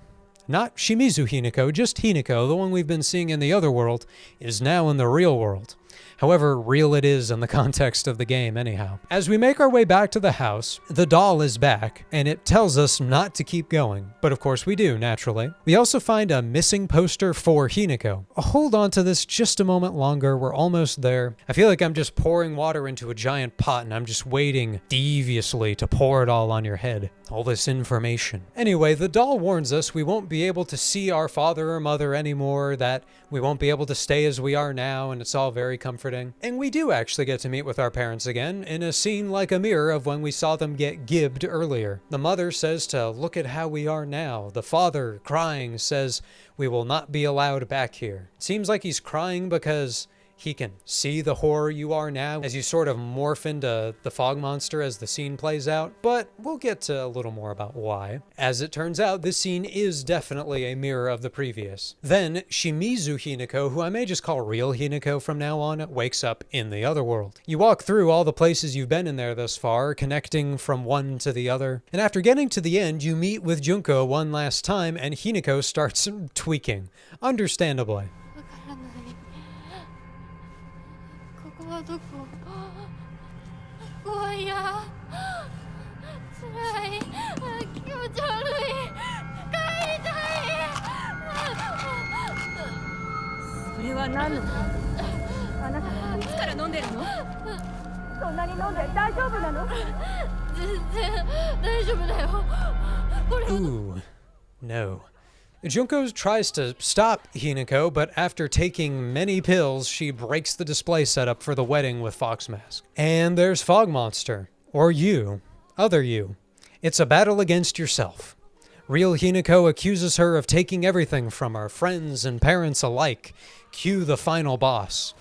not Shimizu Hinako, just Hinako, the one we've been seeing in the other world, is now in the real world. However real it is in the context of the game anyhow. As we make our way back to the house, the doll is back, and it tells us not to keep going. But of course we do, naturally. We also find a missing poster for Hinako. Hold on to this just a moment longer, we're almost there. I feel like I'm just pouring water into a giant pot, and I'm just waiting deviously to pour it all on your head. All this information. Anyway, the doll warns us we won't be able to see our father or mother anymore, that we won't be able to stay as we are now, and it's all very comforting. And we do actually get to meet with our parents again, in a scene like a mirror of when we saw them get gibbed earlier. The mother says to look at how we are now. The father, crying, says we will not be allowed back here. It seems like he's crying because he can see the horror you are now as you sort of morph into the fog monster as the scene plays out, but we'll get to a little more about why. As it turns out, this scene is definitely a mirror of the previous. Then, Shimizu Hinako, who I may just call real Hinako from now on, wakes up in the other world. You walk through all the places you've been in there thus far, connecting from one to the other, and after getting to the end, you meet with Junko one last time, and Hinako starts tweaking. Understandably. ここはどこ？ここは嫌。やつらい気持ち悪い帰りたいそれは何なの？あなたいつから飲んでるの？そんなに飲んで大丈夫なの？全然大丈夫だよこれ Ooh, no. Junko tries to stop Hinako, but after taking many pills, she breaks the display setup for the wedding with Fox Mask. And there's Fog Monster. Or you. Other you. It's a battle against yourself. Real Hinako accuses her of taking everything from her, friends and parents alike. Cue the final boss.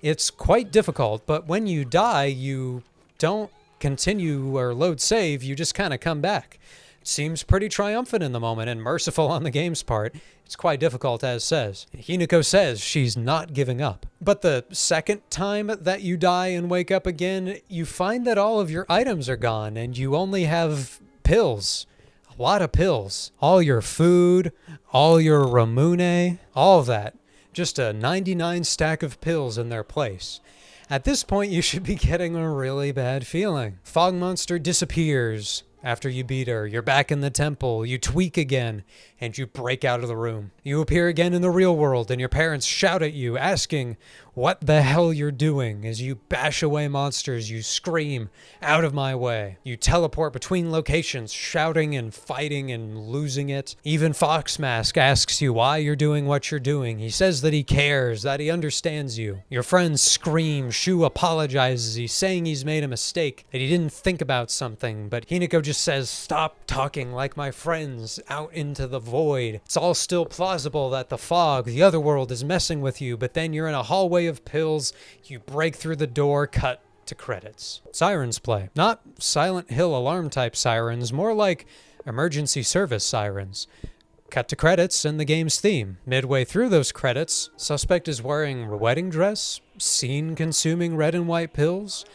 It's quite difficult, but when you die, you don't continue or load save, you just kind of come back. It seems pretty triumphant in the moment and merciful on the game's part. It's quite difficult, as says. Hinako says she's not giving up. But the second time that you die and wake up again, you find that all of your items are gone and you only have pills. A lot of pills. All your food, all your ramune, all of that. Just a 99 stack of pills in their place. At this point, you should be getting a really bad feeling. Fog Monster disappears. After you beat her, you're back in the temple, you tweak again, and you break out of the room. You appear again in the real world, and your parents shout at you, asking what the hell you're doing. As you bash away monsters, you scream, "Out of my way." You teleport between locations, shouting and fighting and losing it. Even Fox Mask asks you why you're doing what you're doing. He says that he cares, that he understands you. Your friends scream, Shu apologizes, he's saying he's made a mistake, that he didn't think about something, but Hinako just says, "Stop talking like my friends," out into the void. It's all still plausible that the fog, the other world, is messing with you, but then you're in a hallway of pills, you break through the door, cut to credits. Sirens play. Not Silent Hill alarm type sirens, more like emergency service sirens. Cut to credits and the game's theme. Midway through those credits, suspect is wearing a wedding dress, seen consuming red and white pills,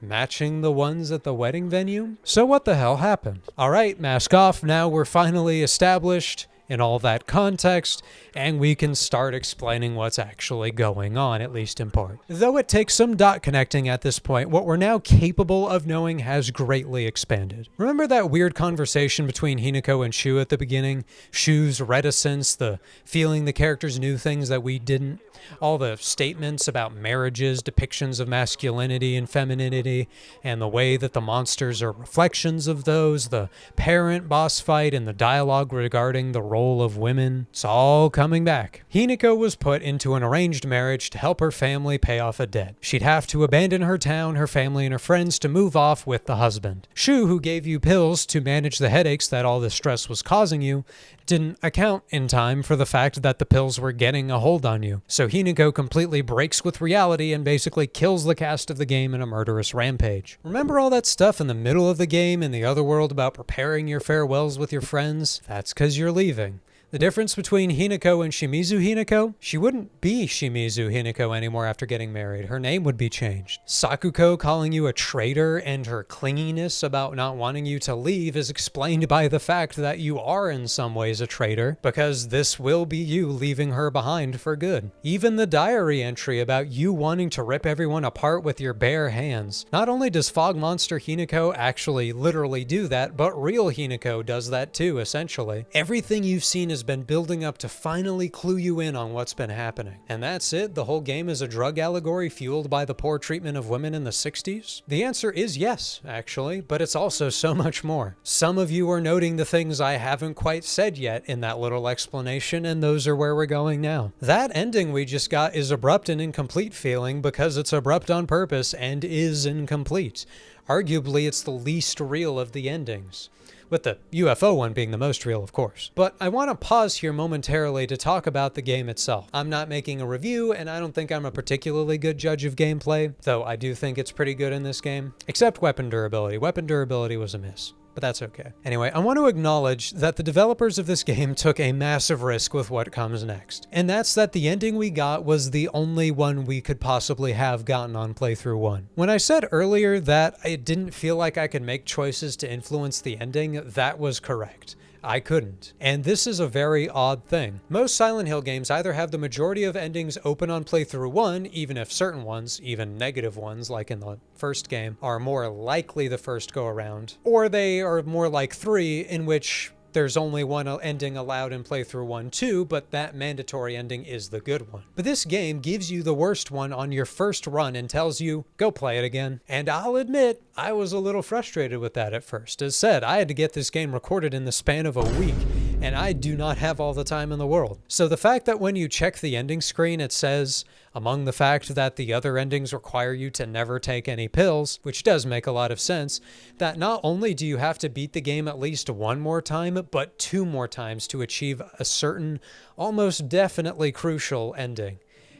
matching the ones at the wedding venue? So what the hell happened? Alright, mask off, now we're finally established in all that context, and we can start explaining what's actually going on, at least in part. Though it takes some dot connecting at this point, what we're now capable of knowing has greatly expanded. Remember that weird conversation between Hinako and Shu at the beginning? Shu's reticence, the feeling the characters knew things that we didn't? All the statements about marriages, depictions of masculinity and femininity, and the way that the monsters are reflections of those, the parent boss fight, and the dialogue regarding the role of women. It's all coming back. Hinako was put into an arranged marriage to help her family pay off a debt. She'd have to abandon her town, her family, and her friends to move off with the husband. Shu, who gave you pills to manage the headaches that all this stress was causing you, didn't account in time for the fact that the pills were getting a hold on you. So Hinako completely breaks with reality and basically kills the cast of the game in a murderous rampage. Remember all that stuff in the middle of the game in the other world about preparing your farewells with your friends? That's because you're leaving. The difference between Hinako and Shimizu Hinako? She wouldn't be Shimizu Hinako anymore after getting married. Her name would be changed. Sakuko calling you a traitor and her clinginess about not wanting you to leave is explained by the fact that you are in some ways a traitor, because this will be you leaving her behind for good. Even the diary entry about you wanting to rip everyone apart with your bare hands. Not only does Fog Monster Hinako actually literally do that, but real Hinako does that too, essentially. Everything you've seen is been building up to finally clue you in on what's been happening. And that's it? The whole game is a drug allegory fueled by the poor treatment of women in the 60s? The answer is yes, actually, but it's also so much more. Some of you are noting the things I haven't quite said yet in that little explanation, and those are where we're going now. That ending we just got is abrupt and incomplete feeling because it's abrupt on purpose and is incomplete. Arguably, it's the least real of the endings. With the UFO one being the most real, of course. But I want to pause here momentarily to talk about the game itself. I'm not making a review, and I don't think I'm a particularly good judge of gameplay, though I do think it's pretty good in this game. Except weapon durability. Weapon durability was a miss. But that's okay. Anyway, I want to acknowledge that the developers of this game took a massive risk with what comes next. And that's that the ending we got was the only one we could possibly have gotten on playthrough 1. When I said earlier that it didn't feel like I could make choices to influence the ending, that was correct. I couldn't. And this is a very odd thing. Most Silent Hill games either have the majority of endings open on playthrough 1, even if certain ones, even negative ones like in the first game, are more likely the first go around, or they are more like 3, in which there's only one ending allowed in playthrough 1 too, but that mandatory ending is the good one. But this game gives you the worst one on your first run and tells you, go play it again. And I'll admit, I was a little frustrated with that at first. As said, I had to get this game recorded in the span of a week, and I do not have all the time in the world. So the fact that when you check the ending screen, it says, among the fact that the other endings require you to never take any pills, which does make a lot of sense, that not only do you have to beat the game at least one more time, but 2 more times to achieve a certain, almost definitely crucial ending.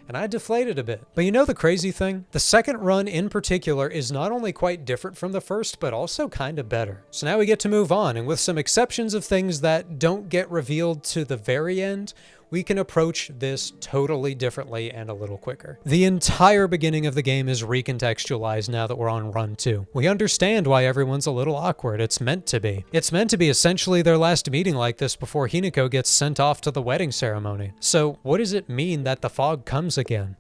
And I deflated a bit. But you know the crazy thing? The second run in particular is not only quite different from the first, but also kind of better. So now we get to move on, and with some exceptions of things that don't get revealed to the very end, we can approach this totally differently and a little quicker. The entire beginning of the game is recontextualized now that we're on run 2. We understand why everyone's a little awkward. It's meant to be. It's meant to be essentially their last meeting like this before Hinako gets sent off to the wedding ceremony. So what does it mean that the fog comes again?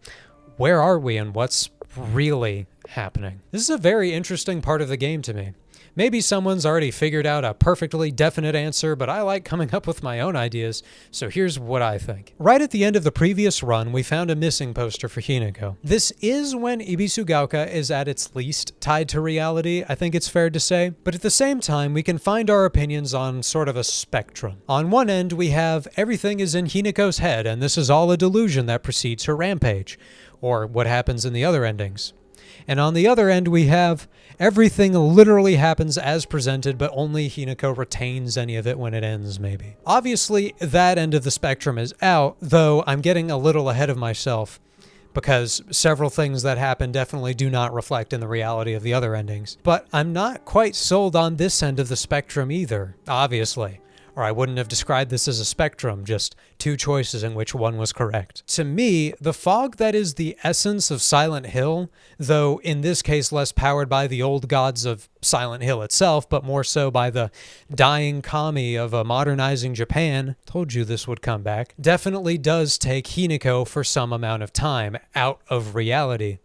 Where are we and what's really happening? This is a very interesting part of the game to me. Maybe someone's already figured out a perfectly definite answer, but I like coming up with my own ideas, so here's what I think. Right at the end of the previous run, we found a missing poster for Hinako. This is when Ibisugaoka is at its least tied to reality, I think it's fair to say, but at the same time, we can find our opinions on sort of a spectrum. On one end, we have everything is in Hinako's head, and this is all a delusion that precedes her rampage, or what happens in the other endings. And on the other end, we have everything literally happens as presented, but only Hinako retains any of it when it ends, maybe. Obviously, that end of the spectrum is out, though I'm getting a little ahead of myself, because several things that happen definitely do not reflect in the reality of the other endings. But I'm not quite sold on this end of the spectrum either, obviously. Or I wouldn't have described this as a spectrum, just 2 choices in which one was correct. To me, the fog that is the essence of Silent Hill, though in this case less powered by the old gods of Silent Hill itself, but more so by the dying kami of a modernizing Japan, told you this would come back, definitely does take Hinako for some amount of time out of reality.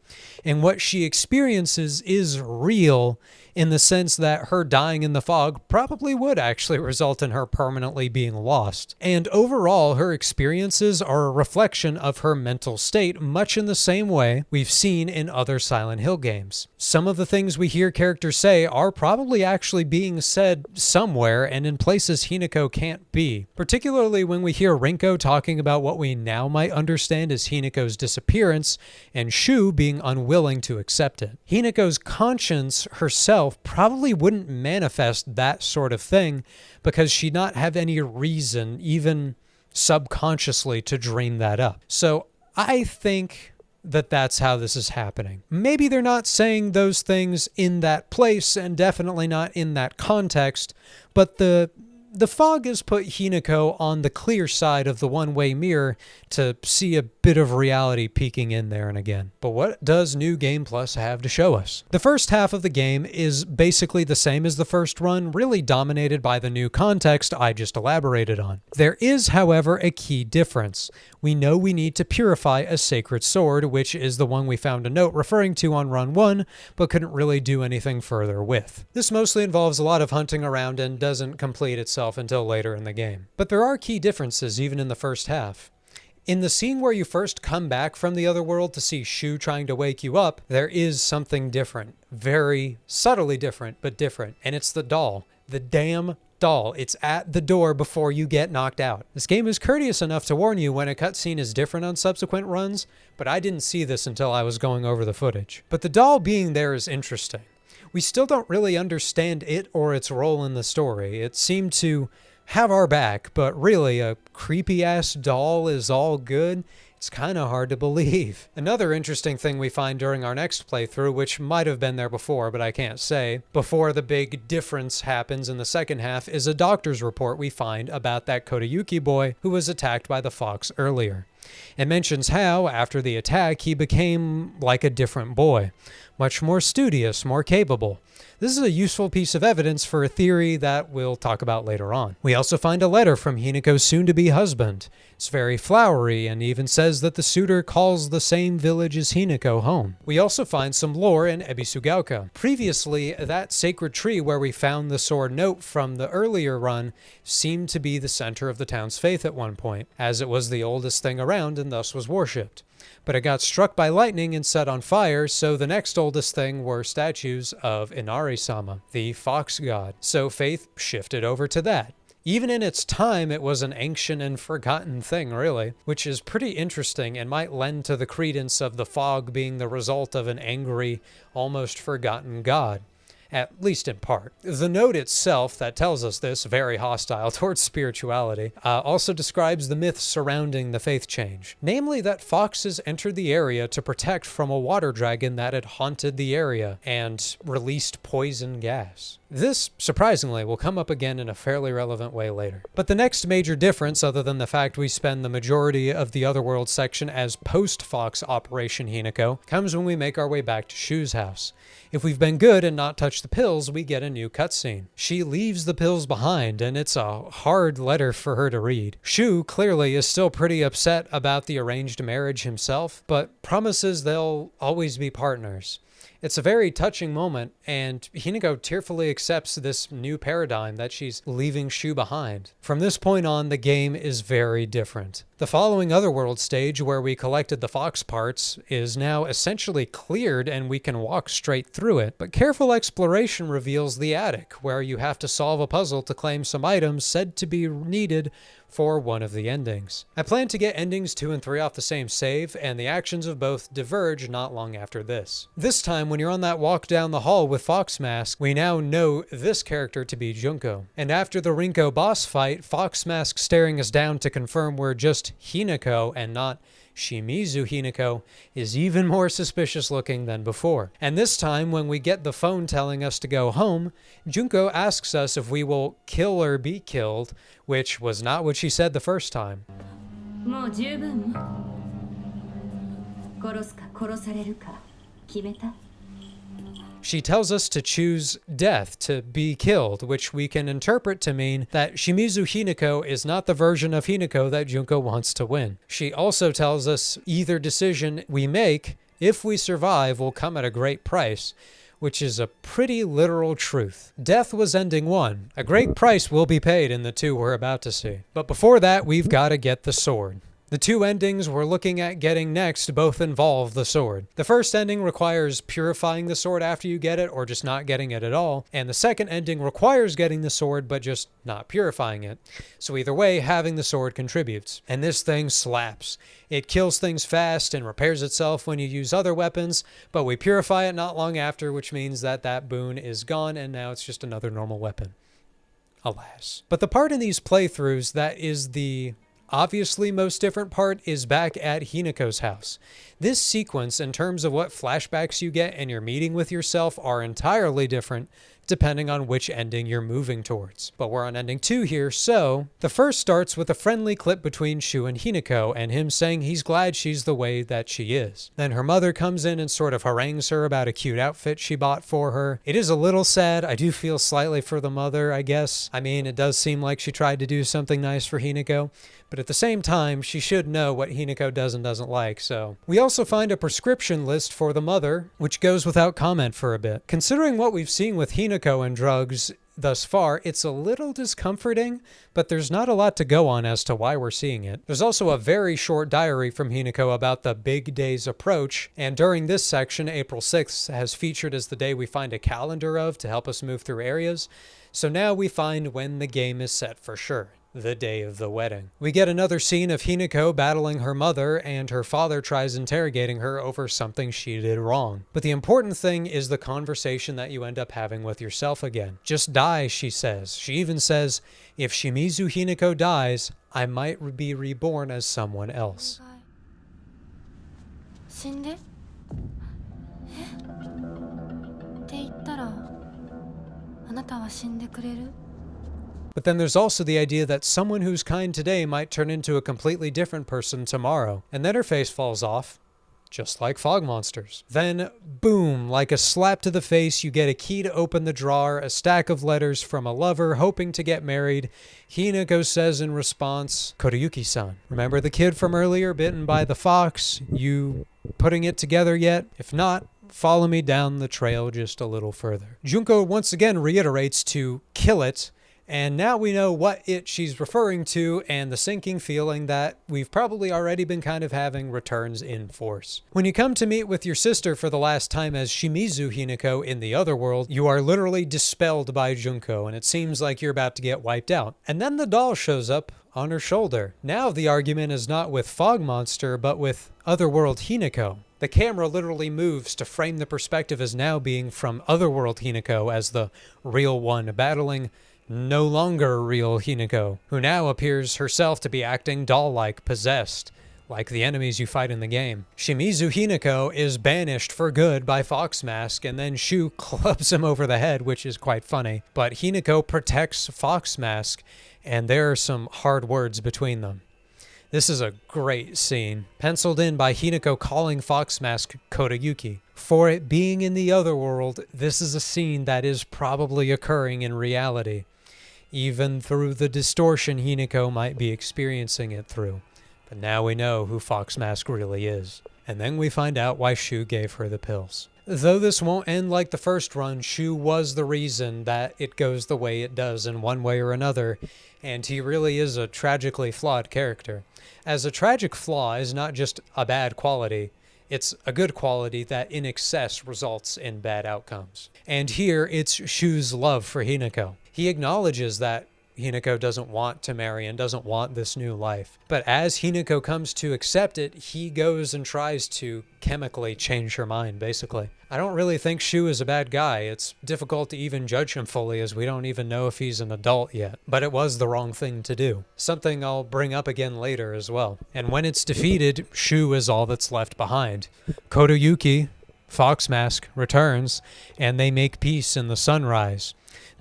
And what she experiences is real, in the sense that her dying in the fog probably would actually result in her permanently being lost. And overall, her experiences are a reflection of her mental state, much in the same way we've seen in other Silent Hill games. Some of the things we hear characters say are probably actually being said somewhere and in places Hinako can't be. Particularly when we hear Rinko talking about what we now might understand as Hinako's disappearance, and Shu being unwilling to accept it. Hinako's conscience herself probably wouldn't manifest that sort of thing because she'd not have any reason, even subconsciously, to dream that up. So I think that that's how this is happening. Maybe they're not saying those things in that place and definitely not in that context, but the fog has put Hinako on the clear side of the one-way mirror to see a bit of reality peeking in there and again. But what does New Game Plus have to show us? The first half of the game is basically the same as the first run, really dominated by the new context I just elaborated on. There is, however, a key difference. We know we need to purify a sacred sword, which is the one we found a note referring to on run 1, but couldn't really do anything further with. This mostly involves a lot of hunting around and doesn't complete itself until later in the game. But there are key differences even in the first half. In the scene where you first come back from the other world to see Shu trying to wake you up, there is something different. Very subtly different, but different. And it's the doll. The damn doll. It's at the door before you get knocked out. This game is courteous enough to warn you when a cutscene is different on subsequent runs, but I didn't see this until I was going over the footage. But the doll being there is interesting. We still don't really understand it or its role in the story. It seemed to have our back, but really a creepy-ass doll is all good? It's kind of hard to believe. Another interesting thing we find during our next playthrough, which might have been there before, but I can't say, before the big difference happens in the second half, is a doctor's report we find about that Kodayuki boy who was attacked by the fox earlier. It mentions how, after the attack, he became like a different boy. much more studious, more capable. This is a useful piece of evidence for a theory that we'll talk about later on. We also find a letter from Hinako's soon-to-be husband. It's very flowery and even says that the suitor calls the same village as Hinako home. We also find some lore in Ebisugaoka. Previously, that sacred tree where we found the sword note from the earlier run seemed to be the center of the town's faith at one point, as it was the oldest thing around and thus was worshipped. But it got struck by lightning and set on fire, so the next oldest thing were statues of Inari-sama, the fox god. So faith shifted over to that. Even in its time, it was an ancient and forgotten thing, really, which is pretty interesting and might lend to the credence of the fog being the result of an angry, almost forgotten god. At least in part. The note itself that tells us this, very hostile towards spirituality, also describes the myths surrounding the faith change. Namely that foxes entered the area to protect from a water dragon that had haunted the area and released poison gas. This, surprisingly, will come up again in a fairly relevant way later. But the next major difference, other than the fact we spend the majority of the Otherworld section as post-Fox Operation Hinako, comes when we make our way back to Shu's house. If we've been good and not touched the pills, we get a new cutscene. She leaves the pills behind, and it's a hard letter for her to read. Shu clearly is still pretty upset about the arranged marriage himself, but promises they'll always be partners. It's a very touching moment, and Hinako tearfully accepts this new paradigm that she's leaving Shu behind. From this point on, the game is very different. The following Otherworld stage, where we collected the fox parts, is now essentially cleared and we can walk straight through it, but careful exploration reveals the attic, where you have to solve a puzzle to claim some items said to be needed for one of the endings. I plan to get endings 2 and 3 off the same save, and the actions of both diverge not long after this. This time, when you're on that walk down the hall with Fox Mask, we now know this character to be Junko. And after the Rinko boss fight, Fox Mask staring us down to confirm we're just Hinako and not Shimizu Hinako is even more suspicious looking than before. And this time, when we get the phone telling us to go home, Junko asks us if we will kill or be killed, which was not what she said the first time. もう十分。殺すか殺されるか決めた？ She tells us to choose death, to be killed, which we can interpret to mean that Shimizu Hinako is not the version of Hinako that Junko wants to win. She also tells us either decision we make, if we survive, will come at a great price, which is a pretty literal truth. Death was ending 1. A great price will be paid in the 2 we're about to see. But before that, we've got to get the sword. The 2 endings we're looking at getting next both involve the sword. The first ending requires purifying the sword after you get it or just not getting it at all, and the second ending requires getting the sword but just not purifying it. So either way, having the sword contributes. And this thing slaps. It kills things fast and repairs itself when you use other weapons, but we purify it not long after, which means that that boon is gone and now it's just another normal weapon. Alas. But the part in these playthroughs that is the obviously most different part is back at Hinako's house. This sequence, in terms of what flashbacks you get and your meeting with yourself, are entirely different depending on which ending you're moving towards. But we're on ending 2 here, so the first starts with a friendly clip between Shu and Hinako and him saying he's glad she's the way that she is. Then her mother comes in and sort of harangues her about a cute outfit she bought for her. It is a little sad. I do feel slightly for the mother, I guess. I mean, it does seem like she tried to do something nice for Hinako, but at the same time, she should know what Hinako does and doesn't like, so. We also find a prescription list for the mother, which goes without comment for a bit. Considering what we've seen with Hinako and drugs thus far, it's a little discomforting, but there's not a lot to go on as to why we're seeing it. There's also a very short diary from Hinako about the big day's approach, and during this section, April 6th has featured as the day we find a calendar of to help us move through areas, so now we find when the game is set for sure. The day of the wedding. We get another scene of Hinako battling her mother, and her father tries interrogating her over something she did wrong. But the important thing is the conversation that you end up having with yourself again. Just die, she says. She even says, if Shimizu Hinako dies, I might be reborn as someone else. 死んで？え？って言ったら、あなたは死んでくれる？ But then there's also the idea that someone who's kind today might turn into a completely different person tomorrow. And then her face falls off, just like fog monsters. Then, boom, like a slap to the face, you get a key to open the drawer, a stack of letters from a lover hoping to get married. Hinako says in response, "Koriyuki-san, remember the kid from earlier bitten by the fox? You putting it together yet? If not, follow me down the trail just a little further." Junko once again reiterates to kill it, and now we know what it she's referring to, and the sinking feeling that we've probably already been kind of having returns in force. When you come to meet with your sister for the last time as Shimizu Hinako in the other world, you are literally dispelled by Junko, and it seems like you're about to get wiped out. And then the doll shows up on her shoulder. Now the argument is not with Fog Monster, but with Otherworld Hinako. The camera literally moves to frame the perspective as now being from Otherworld Hinako as the real one battling no longer real Hinako, who now appears herself to be acting doll-like, possessed, like the enemies you fight in the game. Shimizu Hinako is banished for good by Fox Mask, and then Shu clubs him over the head, which is quite funny. But Hinako protects Fox Mask, and there are some hard words between them. This is a great scene, penciled in by Hinako calling Fox Mask Kodayuki. For it being in the other world, this is a scene that is probably occurring in reality, even through the distortion Hinako might be experiencing it through. But now we know who Fox Mask really is. And then we find out why Shu gave her the pills. Though this won't end like the first run, Shu was the reason that it goes the way it does in one way or another, and he really is a tragically flawed character. As a tragic flaw is not just a bad quality, it's a good quality that in excess results in bad outcomes. And here it's Shu's love for Hinako. He acknowledges that Hinako doesn't want to marry and doesn't want this new life. But as Hinako comes to accept it, he goes and tries to chemically change her mind, basically. I don't really think Shu is a bad guy. It's difficult to even judge him fully as we don't even know if he's an adult yet. But it was the wrong thing to do. Something I'll bring up again later as well. And when it's defeated, Shu is all that's left behind. Kodayuki, Fox Mask, returns, and they make peace in the sunrise.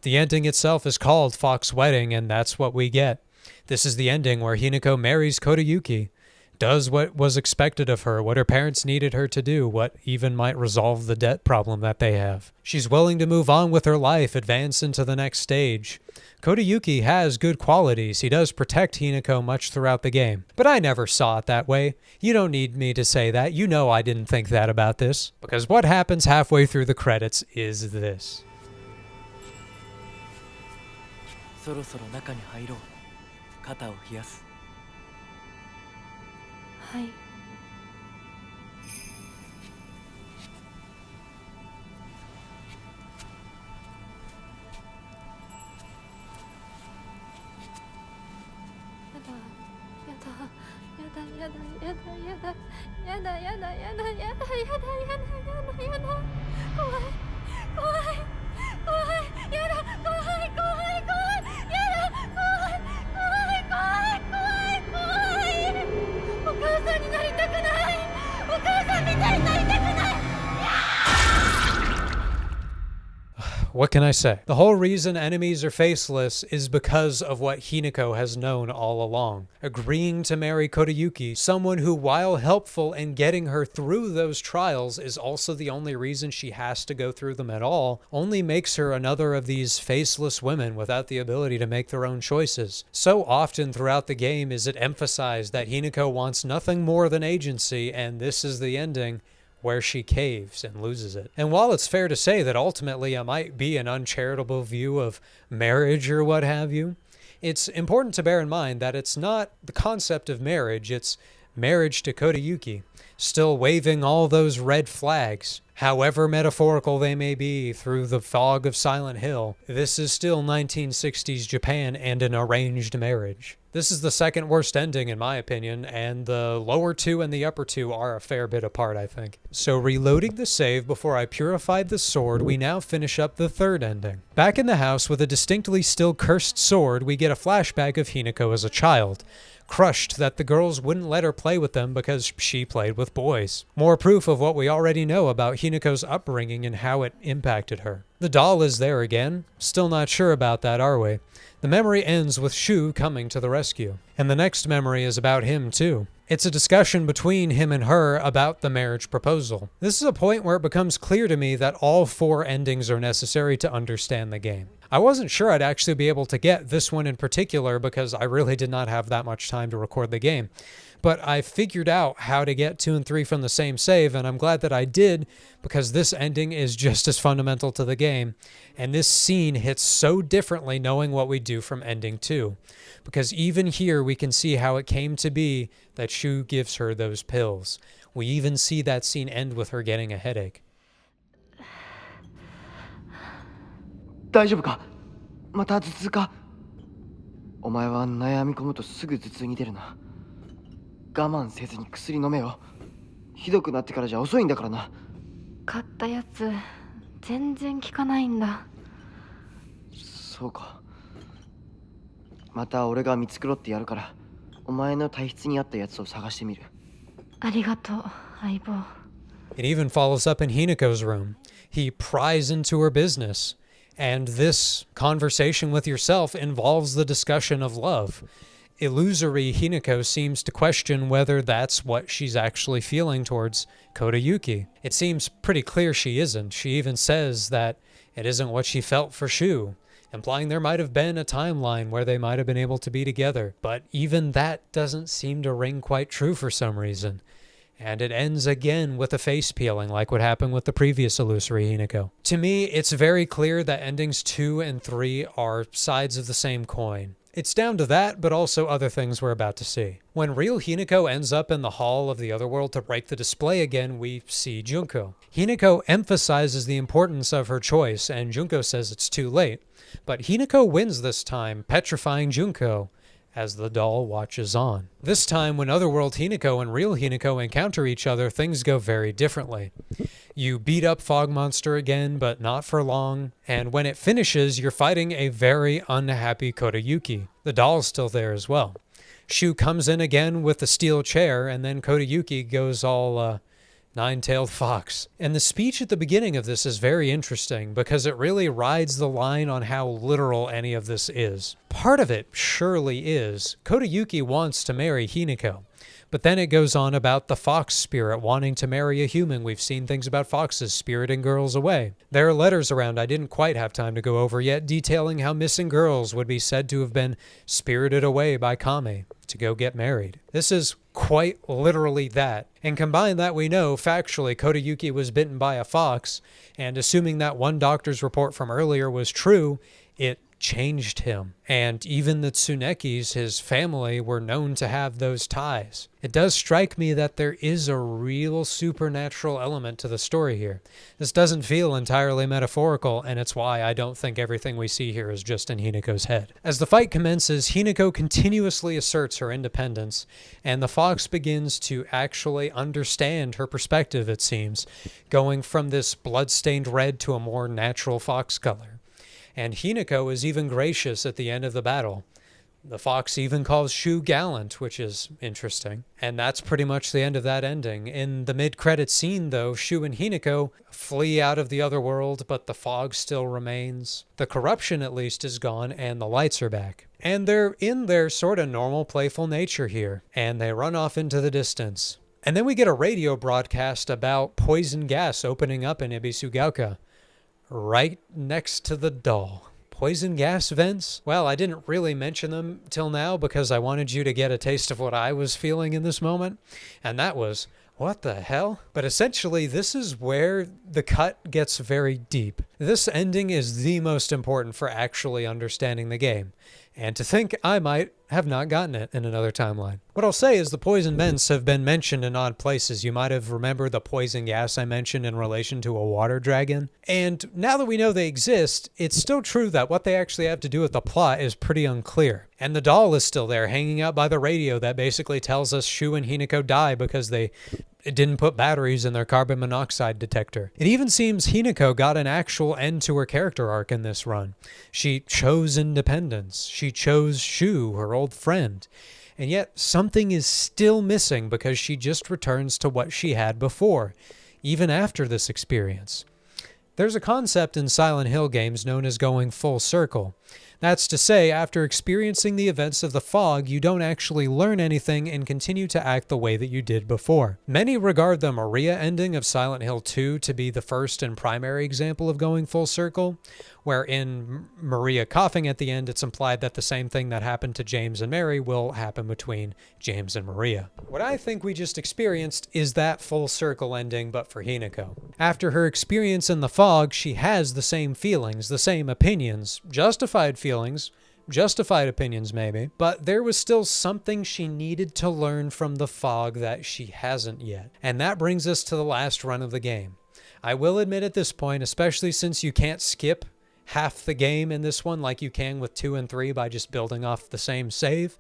The ending itself is called Fox Wedding, and that's what we get. This is the ending where Hinako marries Kodayuki, does what was expected of her, what her parents needed her to do, what even might resolve the debt problem that they have. She's willing to move on with her life, advance into the next stage. Kodayuki has good qualities. He does protect Hinako much throughout the game. But I never saw it that way. You don't need me to say that. You know I didn't think that about this. Because what happens halfway through the credits is this. そろそろ中に入ろう。肩を冷やす。はい。What can I say? The whole reason enemies are faceless is because of what Hinako has known all along. Agreeing to marry Kodayuki, someone who, while helpful in getting her through those trials, is also the only reason she has to go through them at all, only makes her another of these faceless women without the ability to make their own choices. So often throughout the game is it emphasized that Hinako wants nothing more than agency, and this is the ending where she caves and loses it. And while it's fair to say that ultimately it might be an uncharitable view of marriage or what have you, it's important to bear in mind that it's not the concept of marriage, it's marriage to Kodayuki, still waving all those red flags. However metaphorical they may be through the fog of Silent Hill, this is still 1960s Japan and an arranged marriage. This is the second worst ending in my opinion, and the lower two and the upper two are a fair bit apart, I think. So reloading the save before I purified the sword, we now finish up the third ending. Back in the house with a distinctly still cursed sword, we get a flashback of Hinako as a child, crushed that the girls wouldn't let her play with them because she played with boys. More proof of what we already know about Hinako's upbringing and how it impacted her. The doll is there again. Still not sure about that, are we? The memory ends with Shu coming to the rescue. And the next memory is about him, too. It's a discussion between him and her about the marriage proposal. This is a point where it becomes clear to me that all 4 endings are necessary to understand the game. I wasn't sure I'd actually be able to get this one in particular because I really did not have that much time to record the game. But I figured out how to get 2 and 3 from the same save, and I'm glad that I did because this ending is just as fundamental to the game. And this scene hits so differently knowing what we do from ending 2. Because even here we can see how it came to be that Shu gives her those pills. We even see that scene end with her getting a headache. 大丈夫か？また頭痛か？お前は悩み込むとすぐ頭痛に出るな。我慢せずに薬飲めよ。ひどくなってからじゃ遅いんだからな。買ったやつ全然効かないんだ。そうか。また俺が見繕ってやるから、お前の体質に合ったやつを探してみる。ありがとう、相棒。 It even follows up in Hinako's room. He pries into her business. And this conversation with yourself involves the discussion of love. Illusory Hinako seems to question whether that's what she's actually feeling towards Kodayuki. It seems pretty clear she isn't. She even says that it isn't what she felt for Shu, implying there might have been a timeline where they might have been able to be together. But even that doesn't seem to ring quite true for some reason. And it ends again with a face peeling like what happened with the previous illusory Hinako. To me, it's very clear that endings 2 and 3 are sides of the same coin. It's down to that, but also other things we're about to see. When real Hinako ends up in the hall of the otherworld to break the display again, we see Junko. Hinako emphasizes the importance of her choice, and Junko says it's too late. But Hinako wins this time, petrifying Junko as the doll watches on. This time, when Otherworld Hinako and real Hinako encounter each other, things go very differently. You beat up Fog Monster again, but not for long, and when it finishes, you're fighting a very unhappy Kodayuki. The doll's still there as well. Shu comes in again with the steel chair, and then Kodayuki goes all, nine-tailed fox. And the speech at the beginning of this is very interesting because it really rides the line on how literal any of this is. Part of it surely is Kodayuki wants to marry Hinako, but then it goes on about the fox spirit wanting to marry a human. We've seen things about foxes spiriting girls away. There are letters around I didn't quite have time to go over yet detailing how missing girls would be said to have been spirited away by Kame to go get married. This is quite literally that. And combine that, we know factually Kodayuki was bitten by a fox, and assuming that one doctor's report from earlier was true, it changed him. And even the Tsunekis, his family, were known to have those ties. It does strike me that there is a real supernatural element to the story here. This doesn't feel entirely metaphorical, and it's why I don't think everything we see here is just in Hinako's head. As the fight commences, Hinako continuously asserts her independence, and the fox begins to actually understand her perspective, it seems, going from this blood-stained red to a more natural fox color. And Hinako is even gracious at the end of the battle. The fox even calls Shu gallant, which is interesting. And that's pretty much the end of that ending. In the mid-credits scene, though, Shu and Hinako flee out of the other world, but the fog still remains. The corruption, at least, is gone, and the lights are back. And they're in their sort of normal, playful nature here. And they run off into the distance. And then we get a radio broadcast about poison gas opening up in Ibisugaoka, right next to the doll. Poison gas vents? Well, I didn't really mention them till now because I wanted you to get a taste of what I was feeling in this moment. And that was, what the hell? But essentially, this is where the cut gets very deep. This ending is the most important for actually understanding the game. And to think I might have not gotten it in another timeline. What I'll say is the poison vents have been mentioned in odd places. You might have remembered the poison gas I mentioned in relation to a water dragon. And now that we know they exist, it's still true that what they actually have to do with the plot is pretty unclear. And the doll is still there, hanging out by the radio that basically tells us Shu and Hinako die because they didn't put batteries in their carbon monoxide detector. It even seems Hinako got an actual end to her character arc in this run. She chose independence. She chose Shu, her old friend. And yet something is still missing because she just returns to what she had before. even after this experience. There's a concept in Silent Hill games known as going full circle. That's to say, after experiencing the events of the fog, you don't actually learn anything and continue to act the way that you did before. Many regard the Maria ending of Silent Hill 2 to be the first and primary example of going full circle, where in Maria coughing at the end, it's implied that the same thing that happened to James and Mary will happen between James and Maria. What I think we just experienced is that full circle ending, but for Hinako. After her experience in the fog, she has the same feelings, the same opinions, justified opinions maybe, but there was still something she needed to learn from the fog that she hasn't yet. And that brings us to the last run of the game. I will admit at this point, especially since you can't skip half the game in this one like you can with 2 and 3 by just building off the same save,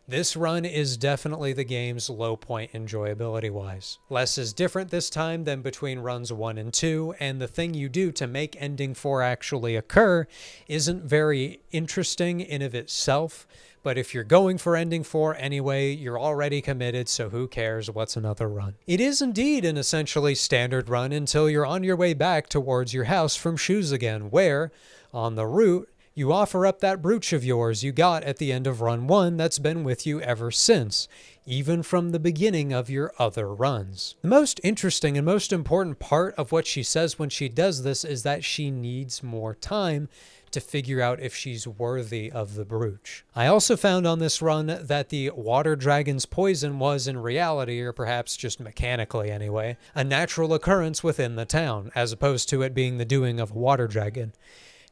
this run is definitely the game's low point enjoyability-wise. Less is different this time than between runs 1 and 2, and the thing you do to make Ending 4 actually occur isn't very interesting in of itself, but if you're going for Ending 4 anyway, you're already committed, so who cares what's another run. It is indeed an essentially standard run until you're on your way back towards your house from Shoes again, where, on the route, you offer up that brooch of yours you got at the end of run 1 that's been with you ever since, even from the beginning of your other runs. The most interesting and most important part of what she says when she does this is that she needs more time to figure out if she's worthy of the brooch. I also found on this run that the water dragon's poison was in reality, or perhaps just mechanically anyway, a natural occurrence within the town, as opposed to it being the doing of a water dragon.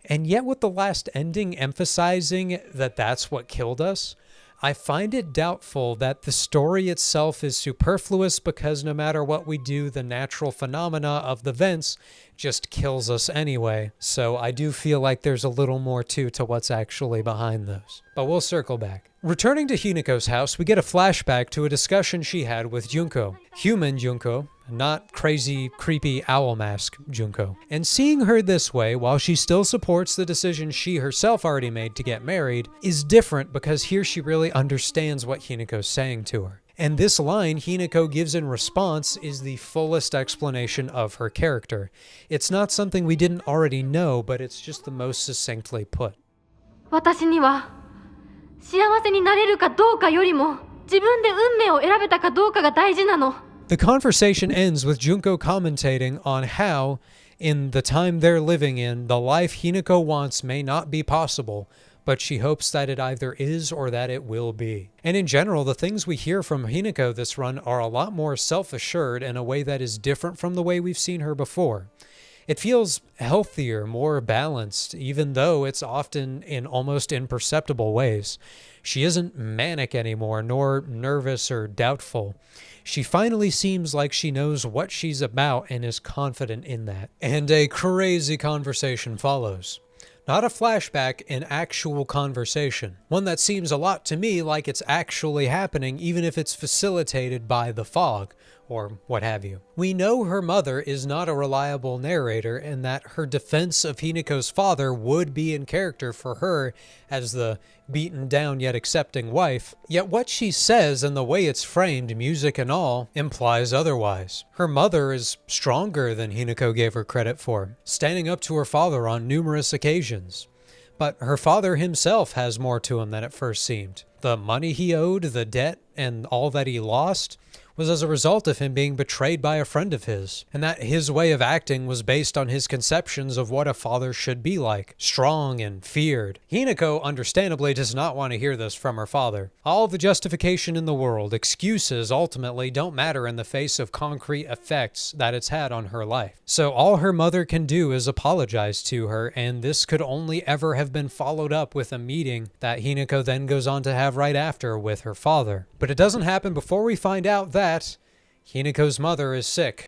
And yet with the last ending emphasizing that that's what killed us, I find it doubtful that the story itself is superfluous because no matter what we do, the natural phenomena of the vents just kills us anyway. So I do feel like there's a little more to what's actually behind those. But we'll circle back. Returning to Hinako's house, we get a flashback to a discussion she had with Junko. Human Junko, not crazy, creepy owl mask Junko. And seeing her this way, while she still supports the decision she herself already made to get married, is different because here she really understands what Hinako's saying to her. And this line Hinako gives in response is the fullest explanation of her character. It's not something we didn't already know, but it's just the most succinctly put. 私には幸せになれるかどうかよりも自分で運命を選べたかどうかが大事なの。 The conversation ends with Junko commentating on how, in the time they're living in, the life Hinako wants may not be possible, but she hopes that it either is or that it will be. And in general, the things we hear from Hinako this run are a lot more self-assured in a way that is different from the way we've seen her before. It feels healthier, more balanced, even though it's often in almost imperceptible ways. She isn't manic anymore, nor nervous or doubtful. She finally seems like she knows what she's about and is confident in that. And a crazy conversation follows. Not a flashback, an actual conversation. One that seems a lot to me like it's actually happening, even if it's facilitated by the fog, or what have you. We know her mother is not a reliable narrator, and that her defense of Hinako's father would be in character for her as the beaten down yet accepting wife, yet what she says and the way it's framed, music and all, implies otherwise. Her mother is stronger than Hinako gave her credit for, standing up to her father on numerous occasions. But her father himself has more to him than it first seemed. The money he owed, the debt, and all that he lost was as a result of him being betrayed by a friend of his, and that his way of acting was based on his conceptions of what a father should be like, strong and feared. Hinako understandably does not want to hear this from her father. All the justification in the world, excuses ultimately don't matter in the face of concrete effects that it's had on her life. So all her mother can do is apologize to her, and this could only ever have been followed up with a meeting that Hinako then goes on to have right after with her father. But it doesn't happen before we find out that Hinako's mother is sick.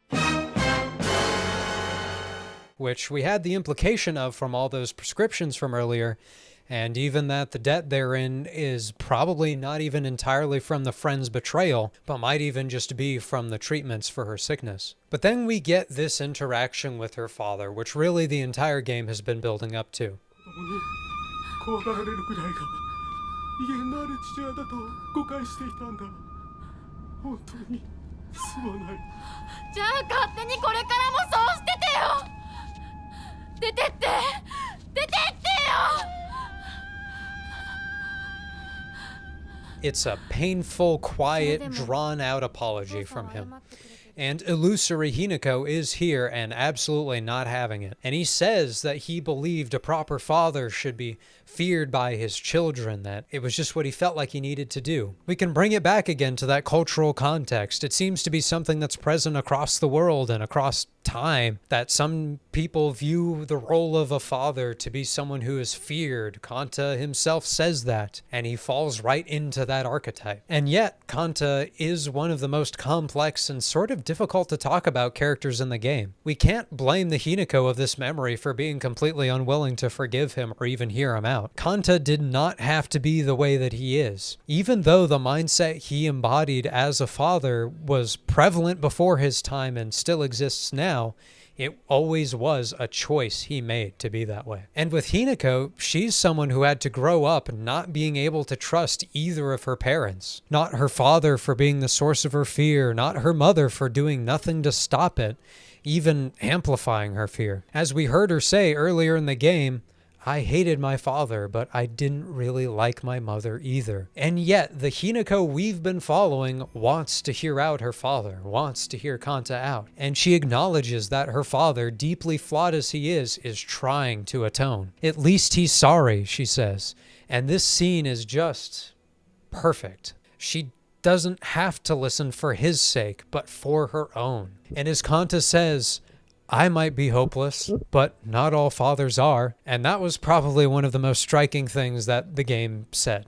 Which we had the implication of from all those prescriptions from earlier, and even that the debt therein is probably not even entirely from the friend's betrayal, but might even just be from the treatments for her sickness. But then we get this interaction with her father, which really the entire game has been building up to. 怖がられるくらいが威厳のある父親だと誤解していたんだ。本当にすまない。じゃあ勝手にこれからもそうしててよ。出てって出てってよ。 It's a painful, quiet, drawn-out apology from him. And illusory Hinako is here and absolutely not having it. And he says that he believed a proper father should be feared by his children, that it was just what he felt like he needed to do. We can bring it back again to that cultural context. It seems to be something that's present across the world and across time, that some people view the role of a father to be someone who is feared. Kanta himself says that, and he falls right into that archetype. And yet, Kanta is one of the most complex and sort of difficult to talk about characters in the game. We can't blame the Hinako of this memory for being completely unwilling to forgive him or even hear him out. Kanta did not have to be the way that he is. Even though the mindset he embodied as a father was prevalent before his time and still exists now, it always was a choice he made to be that way. And with Hinako, she's someone who had to grow up not being able to trust either of her parents. Not her father for being the source of her fear, not her mother for doing nothing to stop it, even amplifying her fear. As we heard her say earlier in the game, I hated my father, but I didn't really like my mother either. And yet, the Hinako we've been following wants to hear out her father, wants to hear Kanta out. And she acknowledges that her father, deeply flawed as he is trying to atone. At least he's sorry, she says. And this scene is just perfect. She doesn't have to listen for his sake, but for her own. And as Kanta says, I might be hopeless, but not all fathers are. And that was probably one of the most striking things that the game said,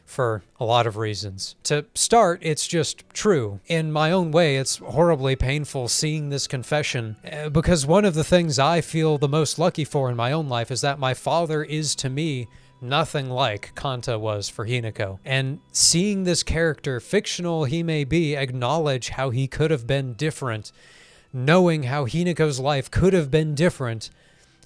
for a lot of reasons. To start, it's just true. In my own way, it's horribly painful seeing this confession, because one of the things I feel the most lucky for in my own life is that my father is to me nothing like Kanta was for Hinako. And seeing this character, fictional he may be, acknowledge how he could have been different, knowing how Hinako's life could have been different,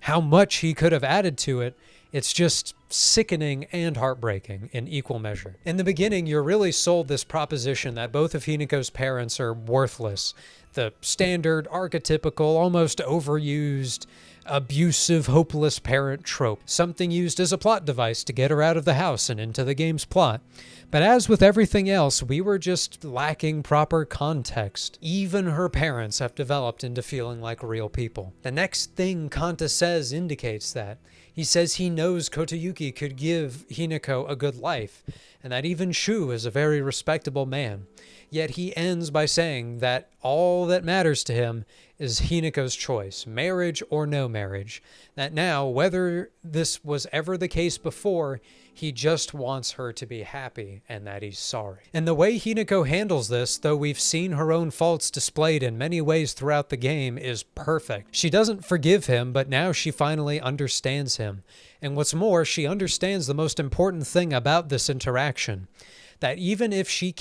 how much he could have added to it, it's just sickening and heartbreaking in equal measure. In the beginning, you're really sold this proposition that both of Hinako's parents are worthless. The standard, archetypical, almost overused, abusive, hopeless parent trope. Something used as a plot device to get her out of the house and into the game's plot. But as with everything else, we were just lacking proper context. Even her parents have developed into feeling like real people. The next thing Kanta says indicates that. He says he knows Kotayuki could give Hinako a good life, and that even Shu is a very respectable man. Yet he ends by saying that all that matters to him is Hinako's choice, marriage or no marriage. That now, whether this was ever the case before, he just wants her to be happy and that he's sorry. And the way Hinako handles this, though we've seen her own faults displayed in many ways throughout the game, is perfect. She doesn't forgive him, but now she finally understands him. And what's more, she understands the most important thing about this interaction. That even if she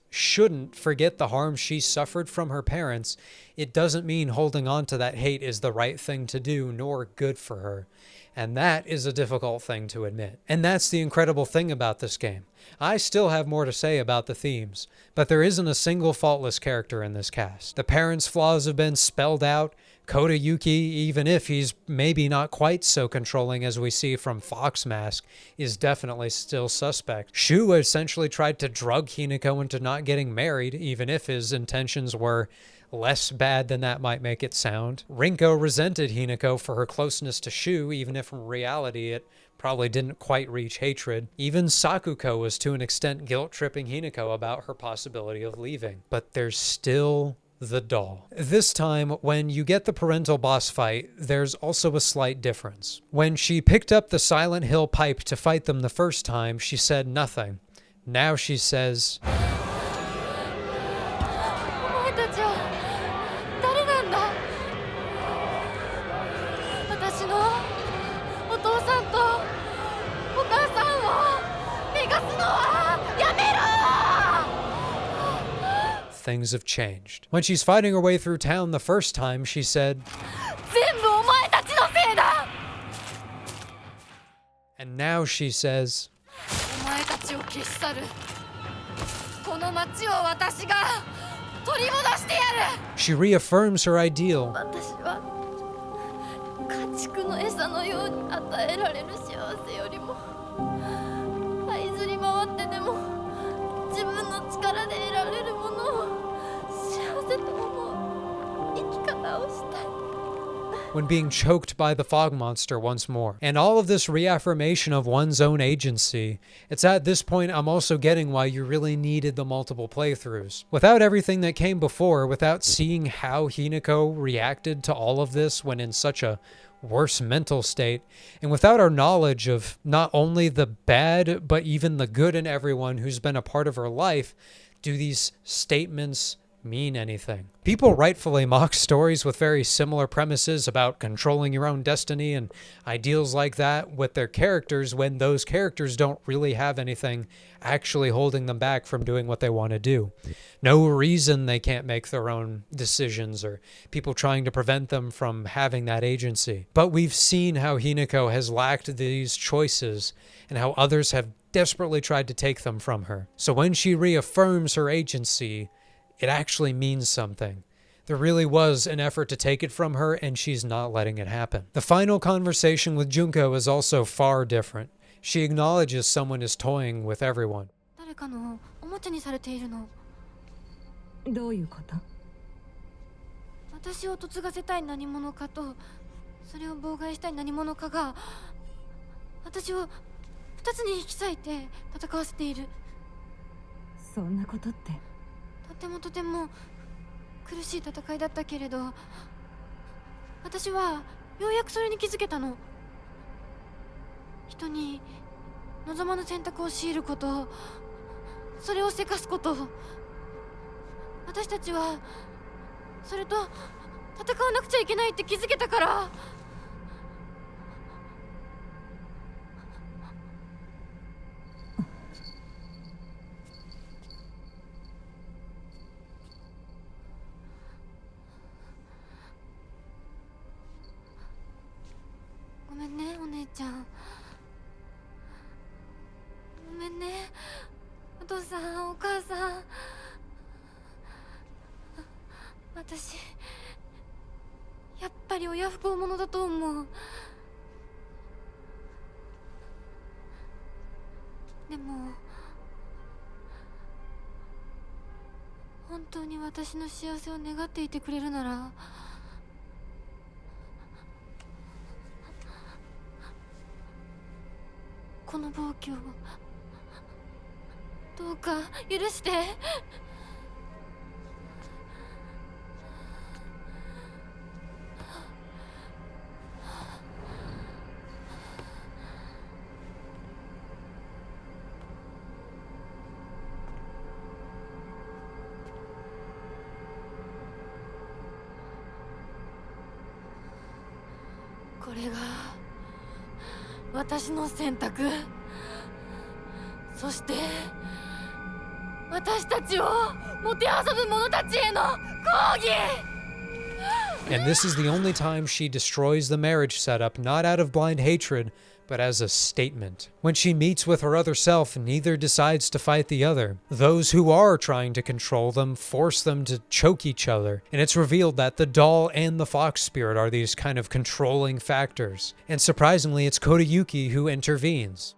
shouldn't forget the harm she suffered from her parents, it doesn't mean holding on to that hate is the right thing to do, nor good for her. And that is a difficult thing to admit. And that's the incredible thing about this game. I still have more to say about the themes, but there isn't a single faultless character in this cast. The parents' flaws have been spelled out. Kotayuki, even if he's maybe not quite so controlling as we see from Fox Mask, is definitely still suspect. Shu essentially tried to drug Hinako into not getting married, even if his intentions were less bad than that might make it sound. Rinko resented Hinako for her closeness to Shu, even if in reality it probably didn't quite reach hatred. Even Sakuko was to an extent guilt-tripping Hinako about her possibility of leaving. But there's still the doll. This time, when you get the parental boss fight, there's also a slight difference. When she picked up the Silent Hill pipe to fight them the first time, she said nothing. Now she says, things have changed. When she's fighting her way through town the first time, she said, and now she says, 取り戻してやる。 She reaffirms her ideal. 私は家畜の餌のように与えられる幸せよりも這いずり回ってでも自分の力で得られるものを幸せと思う生き方をしたい。 When being choked by the fog monster once more. And all of this reaffirmation of one's own agency, it's at this point I'm also getting why you really needed the multiple playthroughs. Without everything that came before, without seeing how Hinako reacted to all of this when in such a worse mental state, and without our knowledge of not only the bad, but even the good in everyone who's been a part of her life, do these statements mean anything? People rightfully mock stories with very similar premises about controlling your own destiny and ideals like that with their characters when those characters don't really have anything actually holding them back from doing what they want to do. No reason they can't make their own decisions or people trying to prevent them from having that agency. But we've seen how Hinako has lacked these choices and how others have desperately tried to take them from her. So when she reaffirms her agency, it actually means something. There really was an effort to take it from her, and she's not letting it happen. The final conversation with Junko is also far different. She acknowledges someone is toying with everyone. 誰かのおもちゃにされているの。どういうこと？私を嫁がせたい何者かとそれを妨害したい何者かが私を二つに引き裂いて戦わせている。そんなことって。とても苦しい戦いだったけれど、私はようやくそれに気づけたの。人に望まぬ選択を強いること、それをせかすこと、私たちはそれと戦わなくちゃいけないって気づけたから。ごめんね、お姉ちゃん。ごめんね、お父さん、お母さん。私やっぱり親不孝者だと思う。でも本当に私の幸せを願っていてくれるなら、この暴挙をどうか許して。これが私の選択、そして私たちをもてあそぶ者たちへの抗議。 And this is the only time she destroys the marriage setup, not out of blind hatred, but as a statement. When she meets with her other self, neither decides to fight the other. Those who are trying to control them force them to choke each other, and it's revealed that the doll and the fox spirit are these kind of controlling factors. And surprisingly, it's Kodayuki who intervenes.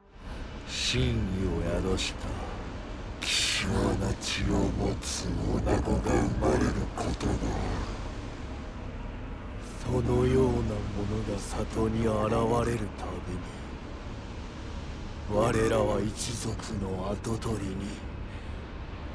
真意を宿した希少な血を持つ女子が生まれることだ。そのようなものが里に現れるたびに我らは一族の跡取りに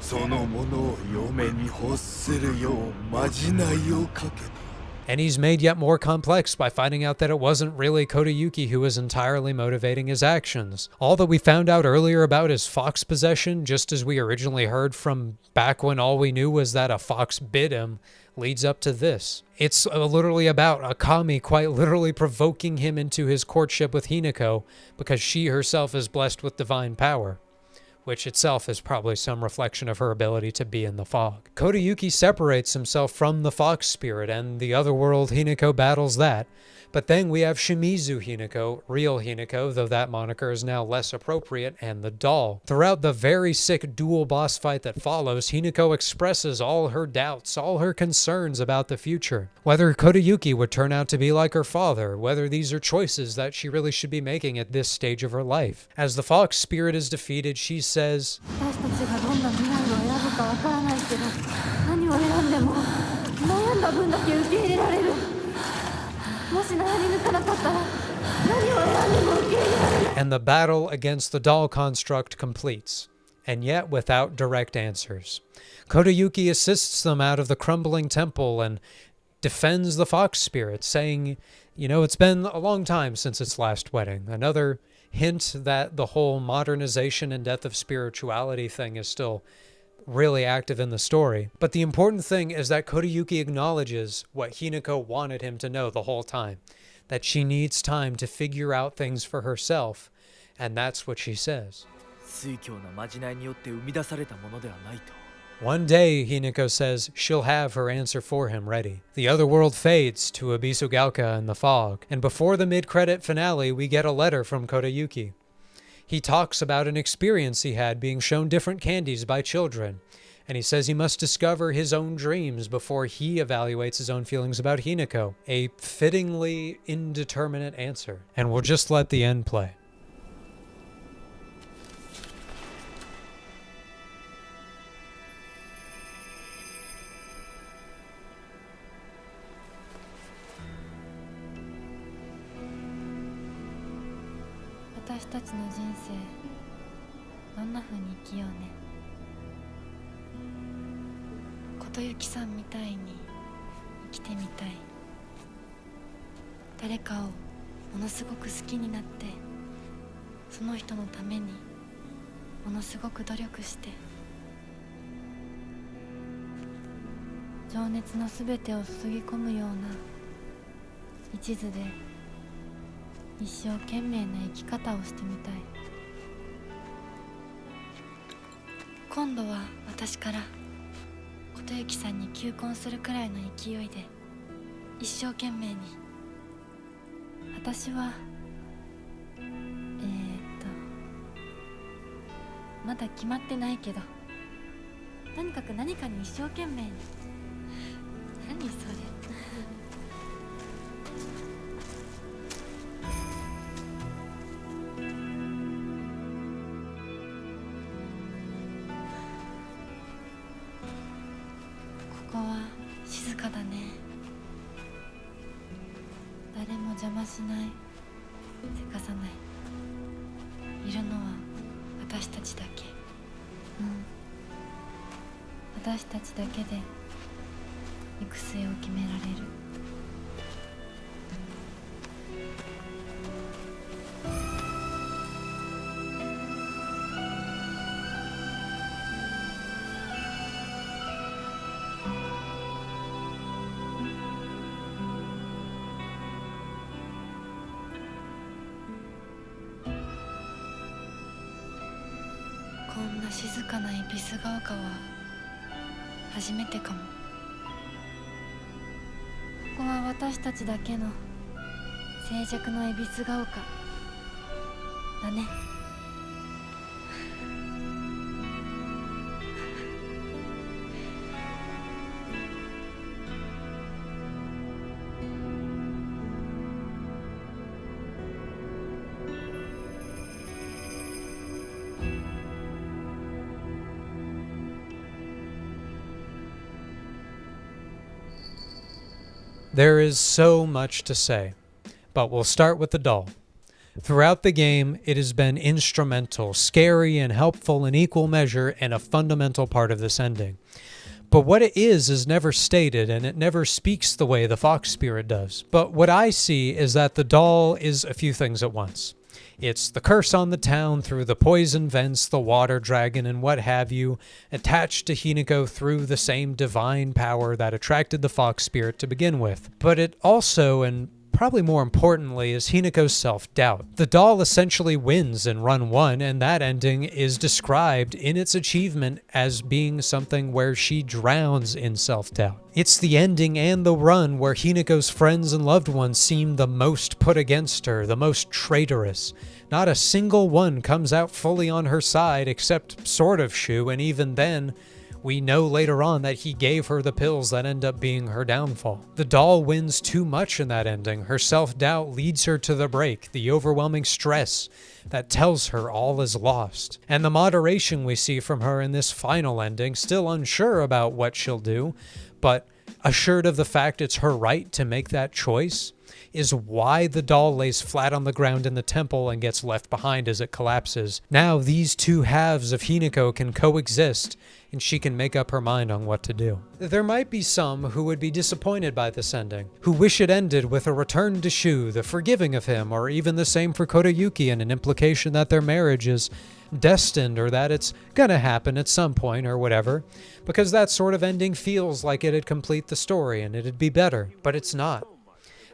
そのものを嫁に欲するようまじないをかけた。 And he's made yet more complex by finding out that it wasn't really Kodayuki who was entirely motivating his actions. All that we found out earlier about his fox possession, just as we originally heard from back when all we knew was that a fox bit him, leads up to this. It's literally about Akami quite literally provoking him into his courtship with Hinako because she herself is blessed with divine power. which itself is probably some reflection of her ability to be in the fog. Kodayuki separates himself from the fox spirit, and the otherworld Hinako battles that. But then we have Shimizu Hinako, real Hinako, though that moniker is now less appropriate, and the doll. Throughout the very sick dual boss fight that follows, Hinako expresses all her doubts, all her concerns about the future. Whether Kodayuki would turn out to be like her father, whether these are choices that she really should be making at this stage of her life. As the fox spirit is defeated, she says, 私たちがどんな未来を選ぶかわからないけど、何を選んでも悩んだ分だけ受け入れられる。もし悩み抜かなかったら何を選んでも受け入れられる。 and the battle against the doll construct completes, and yet without direct answers. Kodayuki assists them out of the crumbling temple and defends the fox spirit, saying, you know, it's been a long time since its last wedding. Another hint that the whole modernization and death of spirituality thing is still really active in the story. But the important thing is that Kodayuki acknowledges what Hinako wanted him to know the whole time, that she needs time to figure out things for herself, and that's what she says. 酔狂なまじないによって生み出されたものではないと。 One day, Hinako says she'll have her answer for him ready. The other world fades to Abisugaoka and the fog, and before the mid-credit finale, we get a letter from Kodayuki. He talks about an experience he had being shown different candies by children, and he says he must discover his own dreams before he evaluates his own feelings about Hinako. A fittingly indeterminate answer. And we'll just let the end play. 私たちの人生どんな風に生きようね。琴雪さんみたいに生きてみたい。誰かをものすごく好きになって、その人のためにものすごく努力して、情熱のすべてを注ぎ込むような一途で一生懸命な生き方をしてみたい。今度は私から琴雪さんに求婚するくらいの勢いで一生懸命に。私はまだ決まってないけど、とにかく何かに一生懸命に。何それ。ここは静かだね。誰も邪魔しない、せかさない。いるのは私たちだけ。私たちだけで行く末を決められる。こんな静かな恵比寿ヶ丘は初めてかも。ここは私たちだけの静寂の恵比寿ヶ丘だね。There is so much to say, but we'll start with the doll. Throughout the game, it has been instrumental, scary, and helpful in equal measure, and a fundamental part of this ending. But what it is never stated, and it never speaks the way the fox spirit does. But what I see is that the doll is a few things at once. It's the curse on the town through the poison vents, the water dragon, and what have you, attached to Hinako through the same divine power that attracted the fox spirit to begin with. But it also, and probably more importantly, is Hinako's self-doubt. The doll essentially wins in Run 1, and that ending is described in its achievement as being something where she drowns in self-doubt. It's the ending and the run where Hinako's friends and loved ones seem the most put against her, the most traitorous. Not a single one comes out fully on her side except sort of Shu, and even then, we know later on that he gave her the pills that end up being her downfall. The doll wins too much in that ending. Her self-doubt leads her to the break, the overwhelming stress that tells her all is lost. And the moderation we see from her in this final ending, still unsure about what she'll do, but assured of the fact it's her right to make that choice, is why the doll lays flat on the ground in the temple and gets left behind as it collapses. Now these two halves of Hinako can coexist, and she can make up her mind on what to do. There might be some who would be disappointed by this ending, who wish it ended with a return to Shu, the forgiving of him, or even the same for Kodayuki and an implication that their marriage is destined or that it's gonna happen at some point or whatever, because that sort of ending feels like it'd complete the story and it'd be better, but it's not.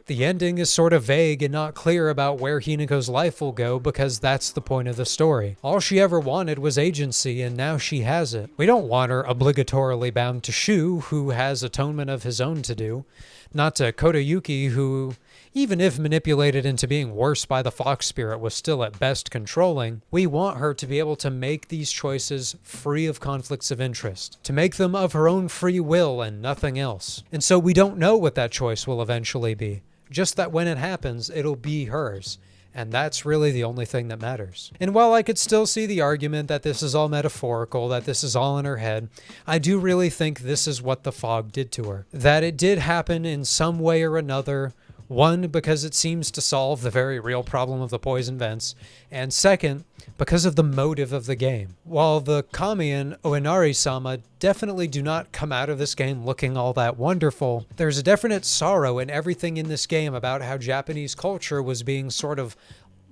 The ending is sort of vague and not clear about where Hinako's life will go because that's the point of the story. All she ever wanted was agency, and now she has it. We don't want her obligatorily bound to Shu, who has atonement of his own to do. Not to Kodayuki, who, even if manipulated into being worse by the fox spirit, was still at best controlling. We want her to be able to make these choices free of conflicts of interest, to make them of her own free will and nothing else. And so we don't know what that choice will eventually be. Just that when it happens, it'll be hers. And that's really the only thing that matters. And while I could still see the argument that this is all metaphorical, that this is all in her head, I do really think this is what the fog did to her. That it did happen in some way or another. One, because it seems to solve the very real problem of the poison vents, and second, because of the motive of the game. While the Kami and Oinari-sama definitely do not come out of this game looking all that wonderful, there's a definite sorrow in everything in this game about how Japanese culture was being sort of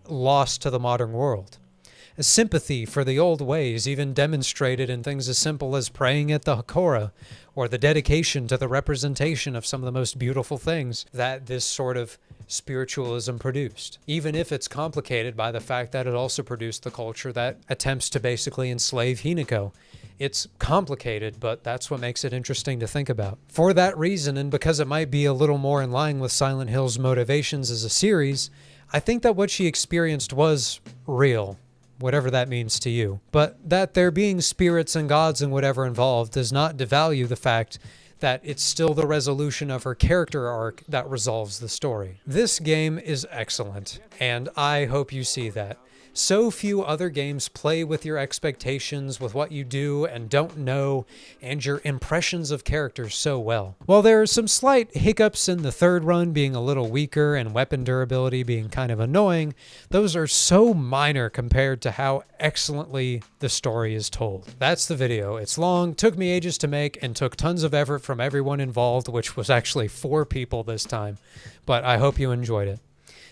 lost to the modern world. A sympathy for the old ways, even demonstrated in things as simple as praying at the Hakora, or the dedication to the representation of some of the most beautiful things that this sort of spiritualism produced. Even if it's complicated by the fact that it also produced the culture that attempts to basically enslave Hinako. It's complicated, but that's what makes it interesting to think about. For that reason, and because it might be a little more in line with Silent Hill's motivations as a series, I think that what she experienced was real. Whatever that means to you. But that there being spirits and gods and whatever involved does not devalue the fact that it's still the resolution of her character arc that resolves the story. This game is excellent, and I hope you see that. So few other games play with your expectations, with what you do and don't know, and your impressions of characters so well. While there are some slight hiccups in the third run being a little weaker and weapon durability being kind of annoying, those are so minor compared to how excellently the story is told. That's the video. It's long, took me ages to make, and took tons of effort from everyone involved, which was actually 4 people this time, but I hope you enjoyed it.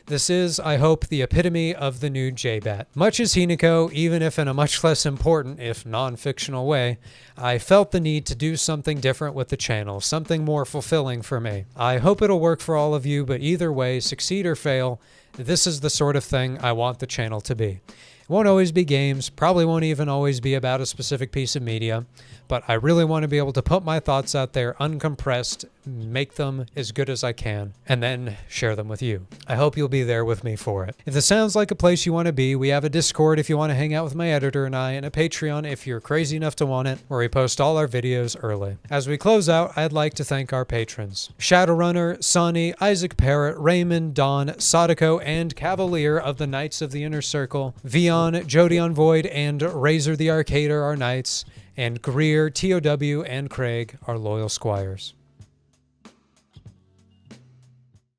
This is, I hope, the epitome of the new J-Bat. Much as Hinako, even if in a much less important, if non-fictional way, I felt the need to do something different with the channel, something more fulfilling for me. I hope it'll work for all of you, but either way, succeed or fail, this is the sort of thing I want the channel to be. It won't always be games, probably won't even always be about a specific piece of media, but I really want to be able to put my thoughts out there uncompressed, make them as good as I can, and then share them with you. I hope you'll be there with me for it. If this sounds like a place you want to be, we have a Discord if you want to hang out with my editor and I, and a Patreon if you're crazy enough to want it, where we post all our videos early. As we close out, I'd like to thank our patrons. Shadowrunner, Sonny, Isaac Parrott, Raymond, Don, Sadako, and Cavalier of the Knights of the Inner Circle, Vion, Jodion Void, and Razor the Arcader are knights, and Greer, TOW, and Craig are loyal squires.